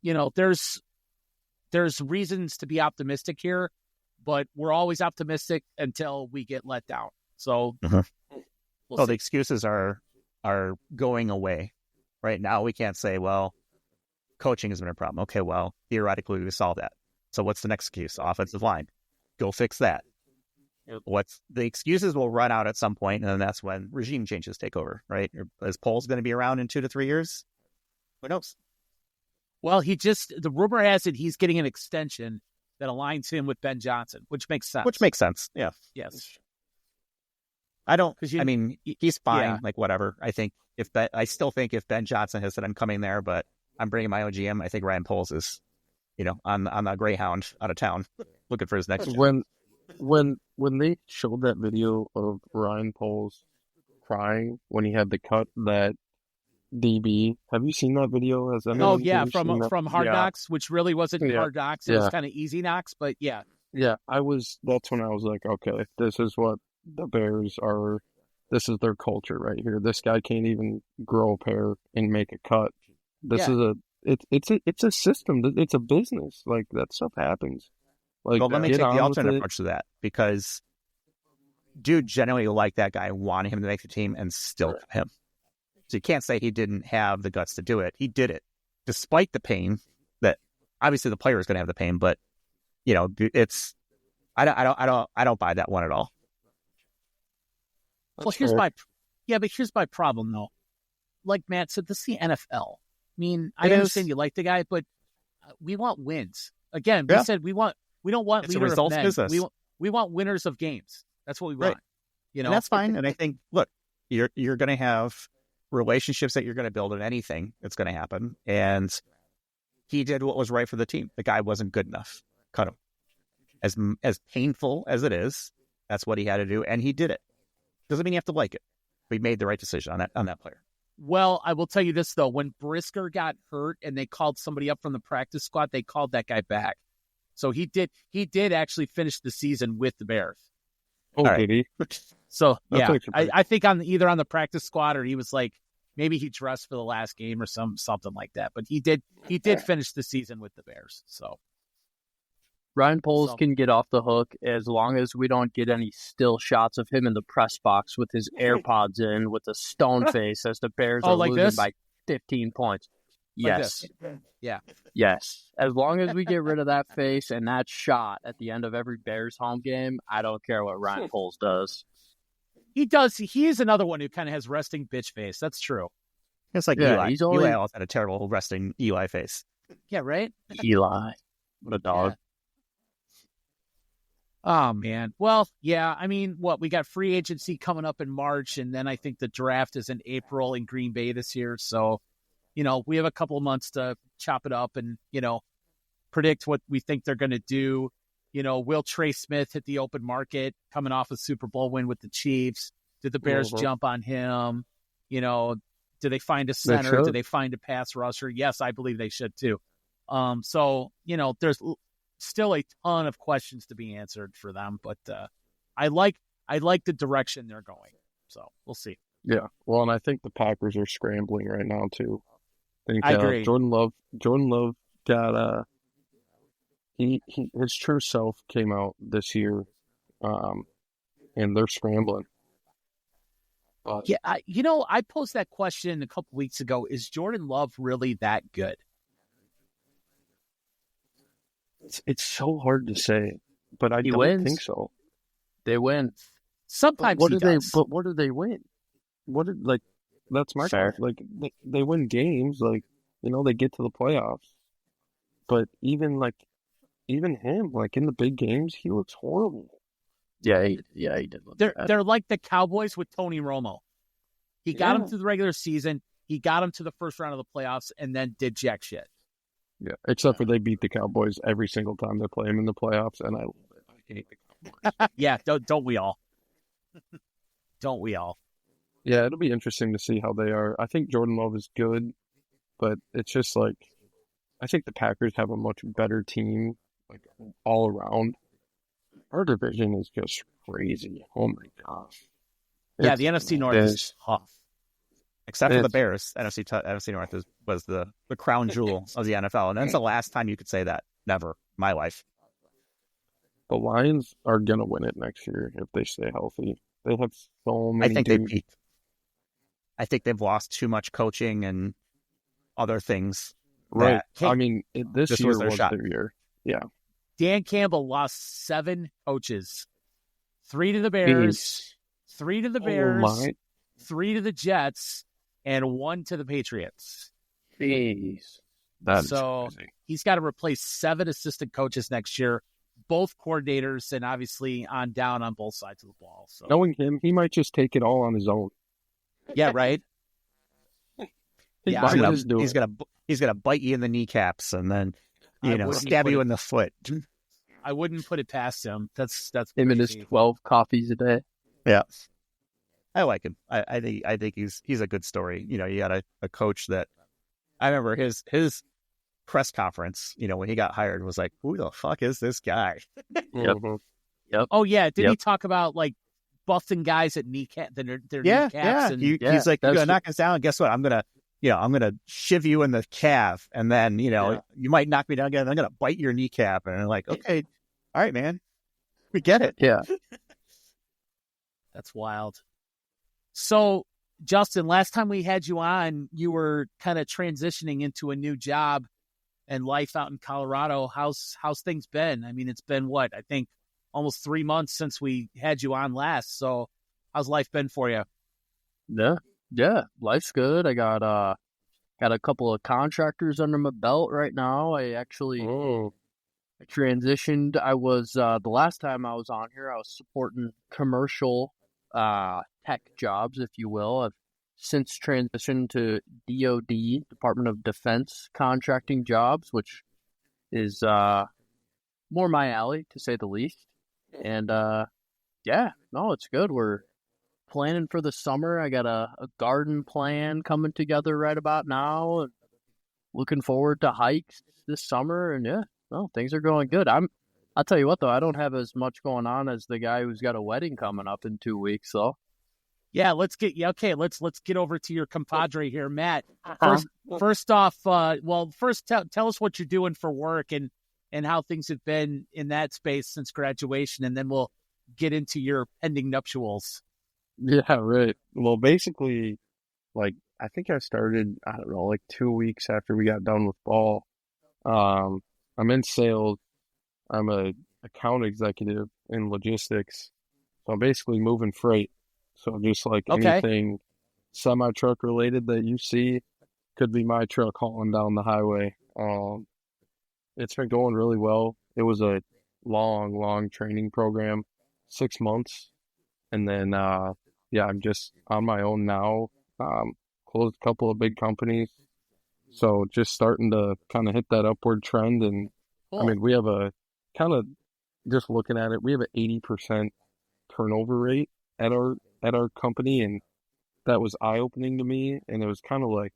there's reasons to be optimistic here, but we're always optimistic until we get let down. So, the excuses are going away. Right now, we can't say, well, coaching has been a problem. Okay, well, theoretically, we solve that. So what's the next excuse? Offensive line. Go fix that. The excuses will run out at some point, and then that's when regime changes take over, right? Is Poles going to be around in 2 to 3 years? Who knows? Well, the rumor has it he's getting an extension that aligns him with Ben Johnson, which makes sense. Yeah. Yes. He's fine. Yeah. Like, whatever. I still think if Ben Johnson has said, I'm coming there, but I'm bringing my own GM, I think Ryan Poles is, on the Greyhound out of town looking for his next job. When they showed that video of Ryan Poles crying when he had to cut that DB, have you seen that video? From Hard Knocks, which really wasn't Hard Knocks. It was kind of Easy Knocks, but yeah. Yeah, that's when I was like, okay, this is what the Bears are. This is their culture right here. This guy can't even grow a pair and make a cut. It's a system. It's a business. Like, that stuff happens. Like, well, let me take the alternate approach to that, because dude generally liked that guy, wanted him to make the team, and still him. So you can't say he didn't have the guts to do it. He did it despite the pain. That obviously the player is going to have the pain, but it's I don't buy that one at all. Well, here's my problem though. Like Matt said, this is the NFL. I mean, I understand you like the guy, but we want wins. Again, we said we don't want leaders of men. Business. We want winners of games. That's what we want. And that's fine. And I think, look, you're going to have relationships that you're going to build in anything that's going to happen. And he did what was right for the team. The guy wasn't good enough. Cut him. As painful as it is, that's what he had to do, and he did it. Doesn't mean you have to like it, but he made the right decision on that player. Well, I will tell you this though: when Brisker got hurt and they called somebody up from the practice squad, they called that guy back. So he did actually finish the season with the Bears. Oh, did he? So yeah, I think either on the practice squad, or he was like, maybe he dressed for the last game or something like that. But he did finish the season with the Bears. So Ryan Poles can get off the hook as long as we don't get any still shots of him in the press box with his AirPods in, with a stone face as the Bears are losing by 15 points. Yes. Like yeah. Yes. As long as we get rid of that face and that shot at the end of every Bears home game, I don't care what Ryan Poles does. He does. He is another one who kind of has resting bitch face. That's true. It's like Eli. Eli also had a terrible resting Eli face. Yeah, right? Eli. What a dog. Yeah. Oh, man. Well, yeah, I mean, we got free agency coming up in March, and then I think the draft is in April in Green Bay this year. So, we have a couple of months to chop it up and, predict what we think they're going to do. Will Trey Smith hit the open market coming off a Super Bowl win with the Chiefs? Did the Bears jump on him? Do they find a center? Do they find a pass rusher? Yes, I believe they should too. So, there's still a ton of questions to be answered for them, but I like the direction they're going. So we'll see. Yeah. Well, and I think the Packers are scrambling right now too. I agree. Jordan Love got his true self came out this year, and they're scrambling. But, yeah, I posed that question a couple weeks ago. Is Jordan Love really that good? It's so hard to say, but I don't think so. They win. Sometimes what do they win? That's my fair. Like they win games, they get to the playoffs. But even him, in the big games, he looks horrible. Yeah, he did look bad. They're like the Cowboys with Tony Romo. He got him through the regular season. He got him to the first round of the playoffs and then did jack shit. Yeah, except for they beat the Cowboys every single time they play them in the playoffs, and I love it. I hate the Cowboys. Yeah, don't we all? Don't we all? Yeah, it'll be interesting to see how they are. I think Jordan Love is good, but it's just I think the Packers have a much better team, all around. Our division is just crazy. Oh my gosh. Yeah, the NFC North is tough. Except for the Bears, NFC North was the crown jewel of the NFL. And that's the last time you could say that. Never in my life. The Lions are going to win it next year if they stay healthy. They have so many. I think they peaked. I think they've lost too much coaching and other things. Right. This year was their year. Yeah. Dan Campbell lost 7 coaches. 3 to the Bears, 3 to the Bears, 3 to the Jets, and 1 to the Patriots. Jeez. So he's got to replace 7 assistant coaches next year, both coordinators, and obviously on down on both sides of the ball. So knowing him, he might just take it all on his own. Yeah, right. He's gonna bite you in the kneecaps and then stab you in the foot. I wouldn't put it past him. That's him and his 12 coffees a day. Yeah. I like him. I think he's a good story. You got a coach that I remember his press conference, when he got hired was like, who the fuck is this guy? Yep. Oh yeah. Did he talk about busting guys at kneecaps? Yeah. He's like, you're gonna knock us down. And guess what? I'm gonna shiv you in the calf, and then you might knock me down again. And I'm gonna bite your kneecap, and I'm like, okay, all right, man, we get it. Yeah. That's wild. So, Justin, last time we had you on, you were kind of transitioning into a new job and life out in Colorado. How's things been? I mean, it's been what, I think almost 3 months since we had you on last. So how's life been for you? Yeah, life's good. I got a couple of contractors under my belt right now. I actually transitioned. I was the last time I was on here, I was supporting commercial tech jobs, if you will. I've since transitioned to DoD, Department of Defense contracting jobs, which is more my alley, to say the least. And it's good. We're planning for the summer. I got a garden plan coming together right about now, and looking forward to hikes this summer. And things are going good. I'll tell you what though, I don't have as much going on as the guy who's got a wedding coming up in 2 weeks. So let's get over to your compadre here, Matt. First off, tell us what you're doing for work and how things have been in that space since graduation, and then we'll get into your pending nuptials. Yeah, right. Well, basically, I think I started, I don't know, like 2 weeks after we got done with ball. I'm in sales. I'm a account executive in logistics. So I'm basically moving freight. So just like anything semi-truck related that you see could be my truck hauling down the highway. It's been going really well. It was a long training program, 6 months. And then, I'm just on my own now. Closed a couple of big companies. So just starting to kind of hit that upward trend. And cool. I mean, we have a kind of, just looking at it, we have an 80% turnover rate at our company. And that was eye-opening to me. And it was kind of like,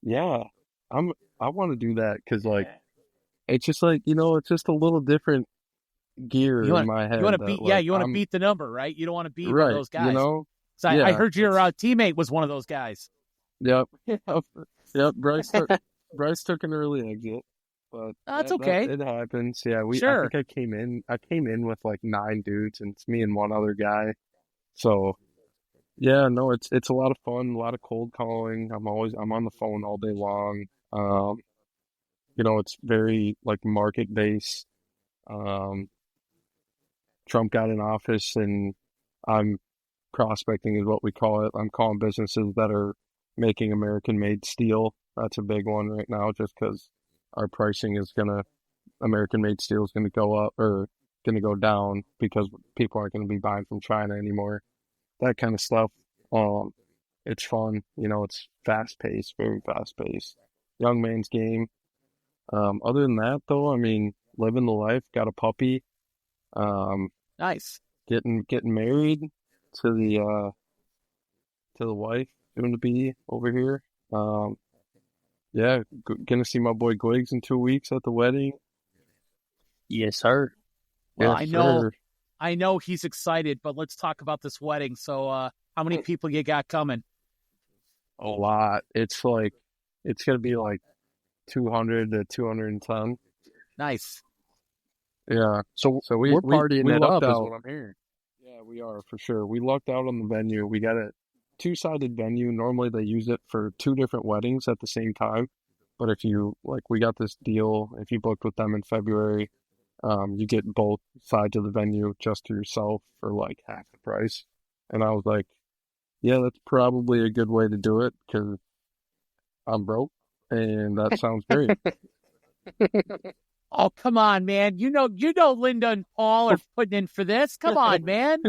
yeah, I want to do that. Cause like, it's just like, it's just a little different gear in my head. You want to beat the number, right? You don't want to be one of those guys. So Yeah. I heard your teammate was one of those guys. Yep. Yep. Bryce took an early exit, but that's okay. It happens. Yeah. Sure. I think I came in with like 9 dudes, and it's me and one other guy. So yeah, no, it's a lot of fun, a lot of cold calling. I'm on the phone all day long. It's very like market based. Trump got in office, and I'm prospecting is what we call it. I'm calling businesses that are making American-made steel. That's a big one right now, just because our pricing is American-made steel is gonna go up or gonna go down because people aren't gonna be buying from China anymore. That kind of stuff. It's fun. It's fast-paced, very fast-paced. Young man's game. Other than that, though, I mean, living the life. Got a puppy. Nice. Getting married to the wife, soon to be over here. Gonna see my boy Gwigs in 2 weeks at the wedding. Yes, sir. Well, yes, I know he's excited, but let's talk about this wedding. So, how many people you got coming? A lot. It's gonna be like 200 to 210. Nice. Yeah. So we're partying it up, out. Is what I'm hearing. Yeah, we are for sure. We lucked out on the venue. We got a 2-sided venue. Normally they use it for 2 different weddings at the same time. But if you we got this deal. If you booked with them in February, you get both sides of the venue just to yourself for like half the price. And I was like, yeah, that's probably a good way to do it because I'm broke, and that sounds great. Oh, come on, man. You know Linda and Paul are putting in for this. Come on, man.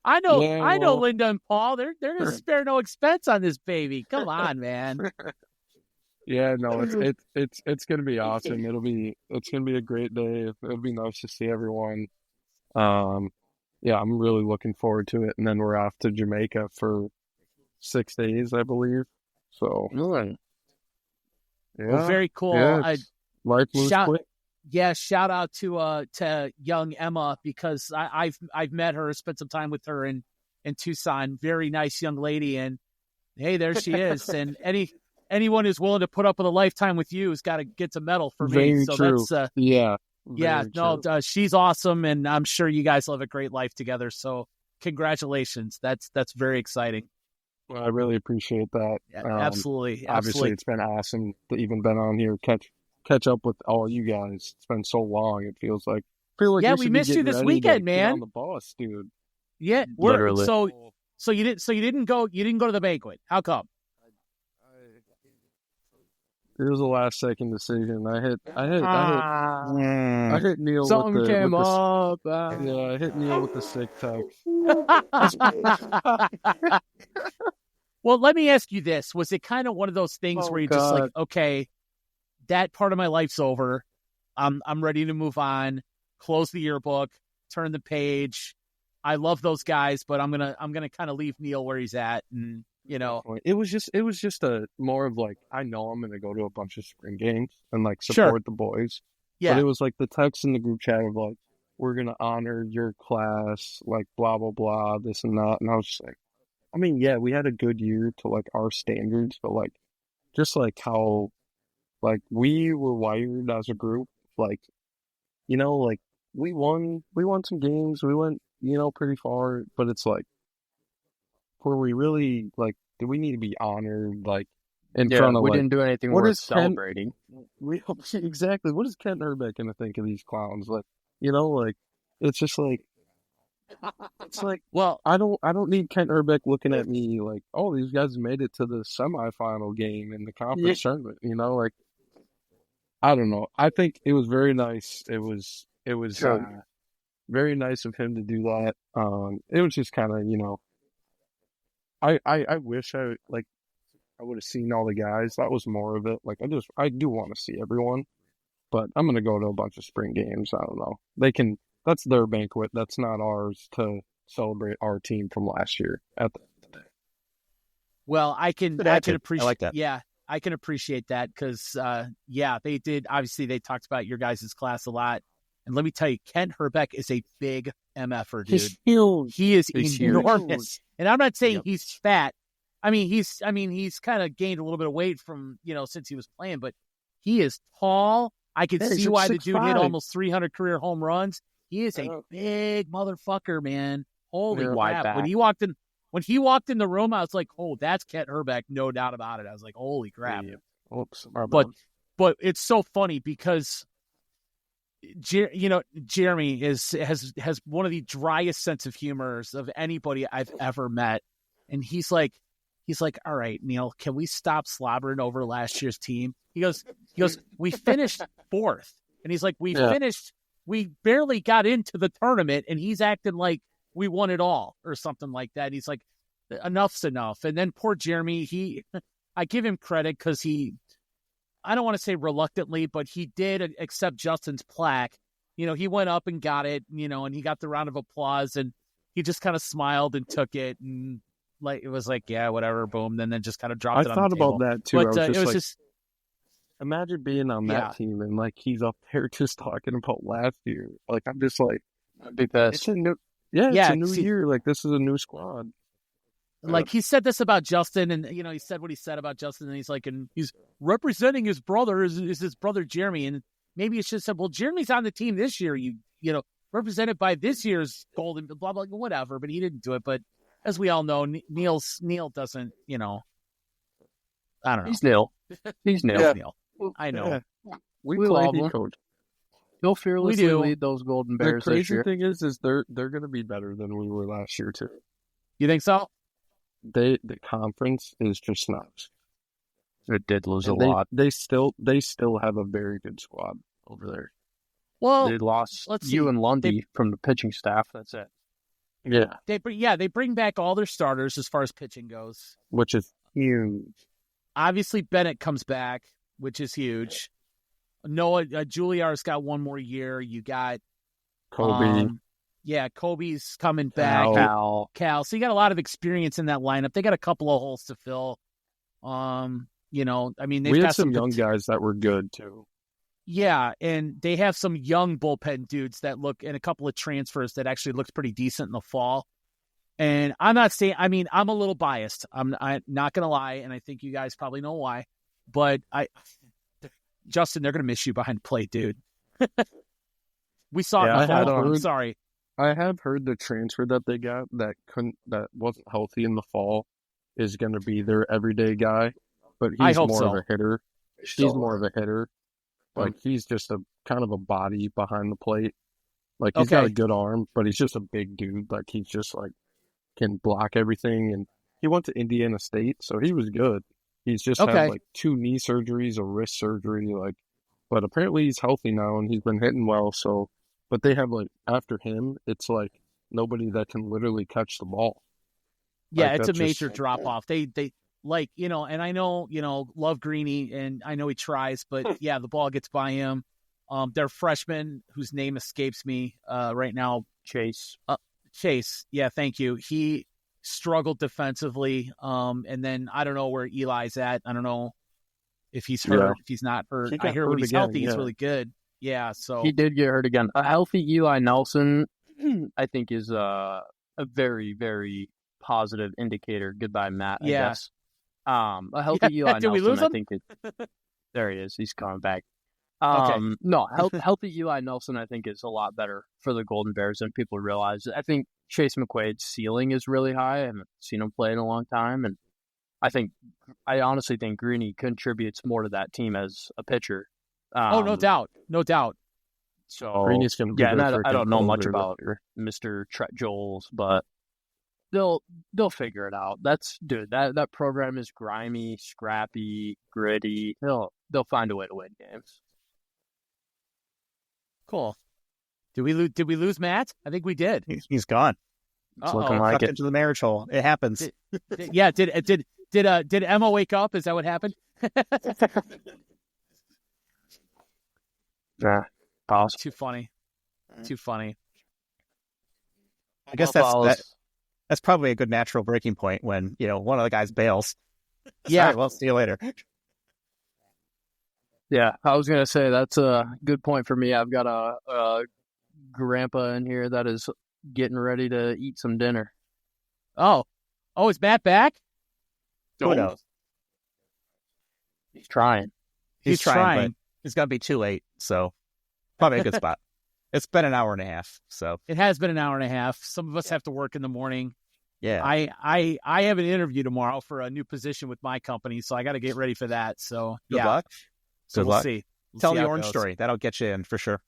I know Linda and Paul. They're gonna spare no expense on this baby. Come on, man. Yeah, no, it's gonna be awesome. It's gonna be a great day. It'll be nice to see everyone. I'm really looking forward to it. And then we're off to Jamaica for 6 days, I believe. So well, very cool. Yeah, life moves quick. Yeah, shout out to young Emma because I've met her, spent some time with her in Tucson. Very nice young lady, and hey, there she is. And anyone who's willing to put up with a lifetime with you has got to get a medal for me. Very so true. That's she's awesome, and I'm sure you guys will have a great life together. So congratulations, that's very exciting. Well, I really appreciate that. Yeah, absolutely. Obviously, it's been awesome to even been on here catch up with all you guys. It's been so long. It feels like we missed you this weekend, man. On the bus, dude. Yeah, literally. So you didn't go to the banquet. How come? It was a last second decision. I hit Neil. Something came up. Yeah, I hit Neil with the sick text. Well, let me ask you this: was it kind of one of those things where you're just like, okay, that part of my life's over. I'm ready to move on. Close the yearbook. Turn the page. I love those guys, but I'm gonna kind of leave Neil where he's at, and it was just a more of like, I know I'm gonna go to a bunch of spring games and like support the boys. Yeah. But it was like the text in the group chat of like, we're gonna honor your class, like blah blah blah, this and that, and I was just like, I mean, yeah, we had a good year to like our standards, but like just like how like we were wired as a group, like like we won some games, we went pretty far, but it's like, were we really like do we need to be honored, like, in front of, we like, didn't do anything what worth is celebrating. Exactly. What is Kent Herbeck going to think of these clowns? Like, you know, like, it's just like, it's like, well, I don't need Kent Herbeck looking at me like, oh, these guys made it to the semifinal game in the conference tournament, you know, like, I don't know. I think it was very nice. It was very nice of him to do that. It was just kind of, you know, I wish I would have seen all the guys. That was more of it. Like, I do want to see everyone, but I'm going to go to a bunch of spring games. I don't know. That's their banquet. That's not ours to celebrate our team from last year at the end of the day. Well, I can appreciate. I like that. Yeah, I can appreciate that because, they did. Obviously, they talked about your guys' class a lot. And let me tell you, Kent Herbeck is a big MFer, dude. He's huge. He is He's enormous. huge. And I'm not saying he's fat. He's kind of gained a little bit of weight from, since he was playing, but he is tall. I can see why the dude hit almost 300 career home runs. He is a big motherfucker, man. Holy crap. When he walked in the room, I was like, oh, that's Kent Herbeck, no doubt about it. I was like, holy crap. Yeah. Oops. But it's so funny because Jeremy has one of the driest sense of humors of anybody I've ever met. And he's like, all right, Neil, can we stop slobbering over last year's team? He goes, we finished fourth. And he's like, we barely got into the tournament, and he's acting like we won it all or something like that. He's like, enough's enough. And then poor Jeremy, I give him credit because I don't want to say reluctantly, but he did accept Justin's plaque. He went up and got it, and he got the round of applause, and he just kind of smiled and took it, and like it was like, yeah, whatever, boom, then just kind of dropped it on the table. I thought about that too. But it was just imagine being on that team and like he's up there just talking about last year. Like I'm just like, I'd be pissed. It's a new year. Like this is a new squad. Like he said this about Justin, and he said what he said about Justin, and he's like, and he's representing his brother is his brother Jeremy, and maybe it's just said, well, Jeremy's on the team this year, represented by this year's golden blah blah whatever, but he didn't do it. But as we all know, Neil doesn't, I don't know. He's Neil. He's Neil. Yeah. Neil. I know. Yeah. We love him. Coach. He'll fearlessly lead those Golden Bears the this year. The crazy thing is they're going to be better than we were last year too. You think so? The conference is just nuts. It did lose a lot. They still have a very good squad over there. Well, they lost you and Lundy from the pitching staff. That's it. Yeah. They bring back all their starters as far as pitching goes, which is huge. Obviously, Bennett comes back, which is huge. Noah Juilliard's got one more year. You got Kobe. Kobe's coming back. Cal. So you got a lot of experience in that lineup. They got a couple of holes to fill. We had some young guys that were good too. Yeah, and they have some young bullpen dudes and a couple of transfers that actually looked pretty decent in the fall. And I'm not saying, I'm a little biased. I'm not going to lie, and I think you guys probably know why. But Justin, they're going to miss you behind the plate, dude. We saw it in the fall. I'm sorry. I have heard the transfer that they got that wasn't healthy in the fall is going to be their everyday guy, but he's more of a hitter. He's more of a hitter. Like he's just a kind of a body behind the plate. Like he's got a good arm, but he's just a big dude. Like he's just like can block everything. And he went to Indiana State, so he was good. He's just had like 2 knee surgeries, a wrist surgery, but apparently he's healthy now and he's been hitting well. So, but they have after him, it's like nobody that can literally catch the ball. Yeah, it's a major drop off. They and I know, love Greeny, and I know he tries, but yeah, the ball gets by him. Their freshman, whose name escapes me right now, Chase. Yeah, thank you. He struggled defensively, and then I don't know where Eli's at. I don't know if he's hurt, if he's not hurt. I hear when he's healthy, he's really good. Yeah, so he did get hurt again. A healthy Eli Nelson, I think, is a very, very positive indicator. Goodbye, Matt. I guess. A healthy Eli Nelson. We lose him? I think there he is. He's coming back. Okay. No, healthy Eli Nelson, I think, is a lot better for the Golden Bears than people realize. I think Chase McQuaid's ceiling is really high. I haven't seen him play in a long time, and I honestly think Greeny contributes more to that team as a pitcher. No doubt. So Greeny's going to be and I don't know much about Mr. Tret Joels, but they'll figure it out. That program is grimy, scrappy, gritty. They'll find a way to win games. Cool. Did we lose Matt? I think we did. He's gone. It's looking like it. Into the marriage hole. It happens. Did Emma wake up? Is that what happened? Yeah, possible. Too funny. I guess that's probably a good natural breaking point when one of the guys bails. Yeah. All right, well, see you later. Yeah, I was gonna say that's a good point for me. I've got a grandpa in here that is getting ready to eat some dinner. Oh, is Matt back? Who knows? He's trying. He's trying. But it's gonna be too late, so probably a good spot. It's been an hour and a half, so it has been an hour and a half. Some of us have to work in the morning. Yeah, I have an interview tomorrow for a new position with my company, so I got to get ready for that. So good luck. So we'll see. Tell the orange story. That'll get you in for sure.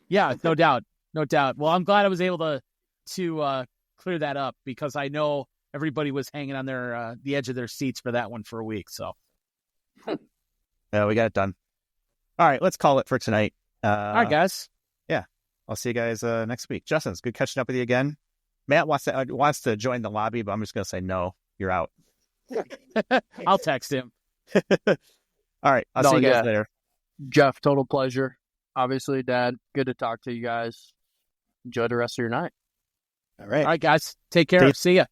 Yeah, no doubt. Well, I'm glad I was able to clear that up because I know everybody was hanging on the edge of their seats for that one for a week. So, yeah, we got it done. All right, let's call it for tonight. All right, guys. Yeah, I'll see you guys next week. Justin, it's good catching up with you again. Matt wants to join the lobby, but I'm just gonna say no. You're out. I'll text him. All right, I'll see you guys later. Jeff, total pleasure. Obviously, Dad, good to talk to you guys. Enjoy the rest of your night. All right, guys. Take care. See ya.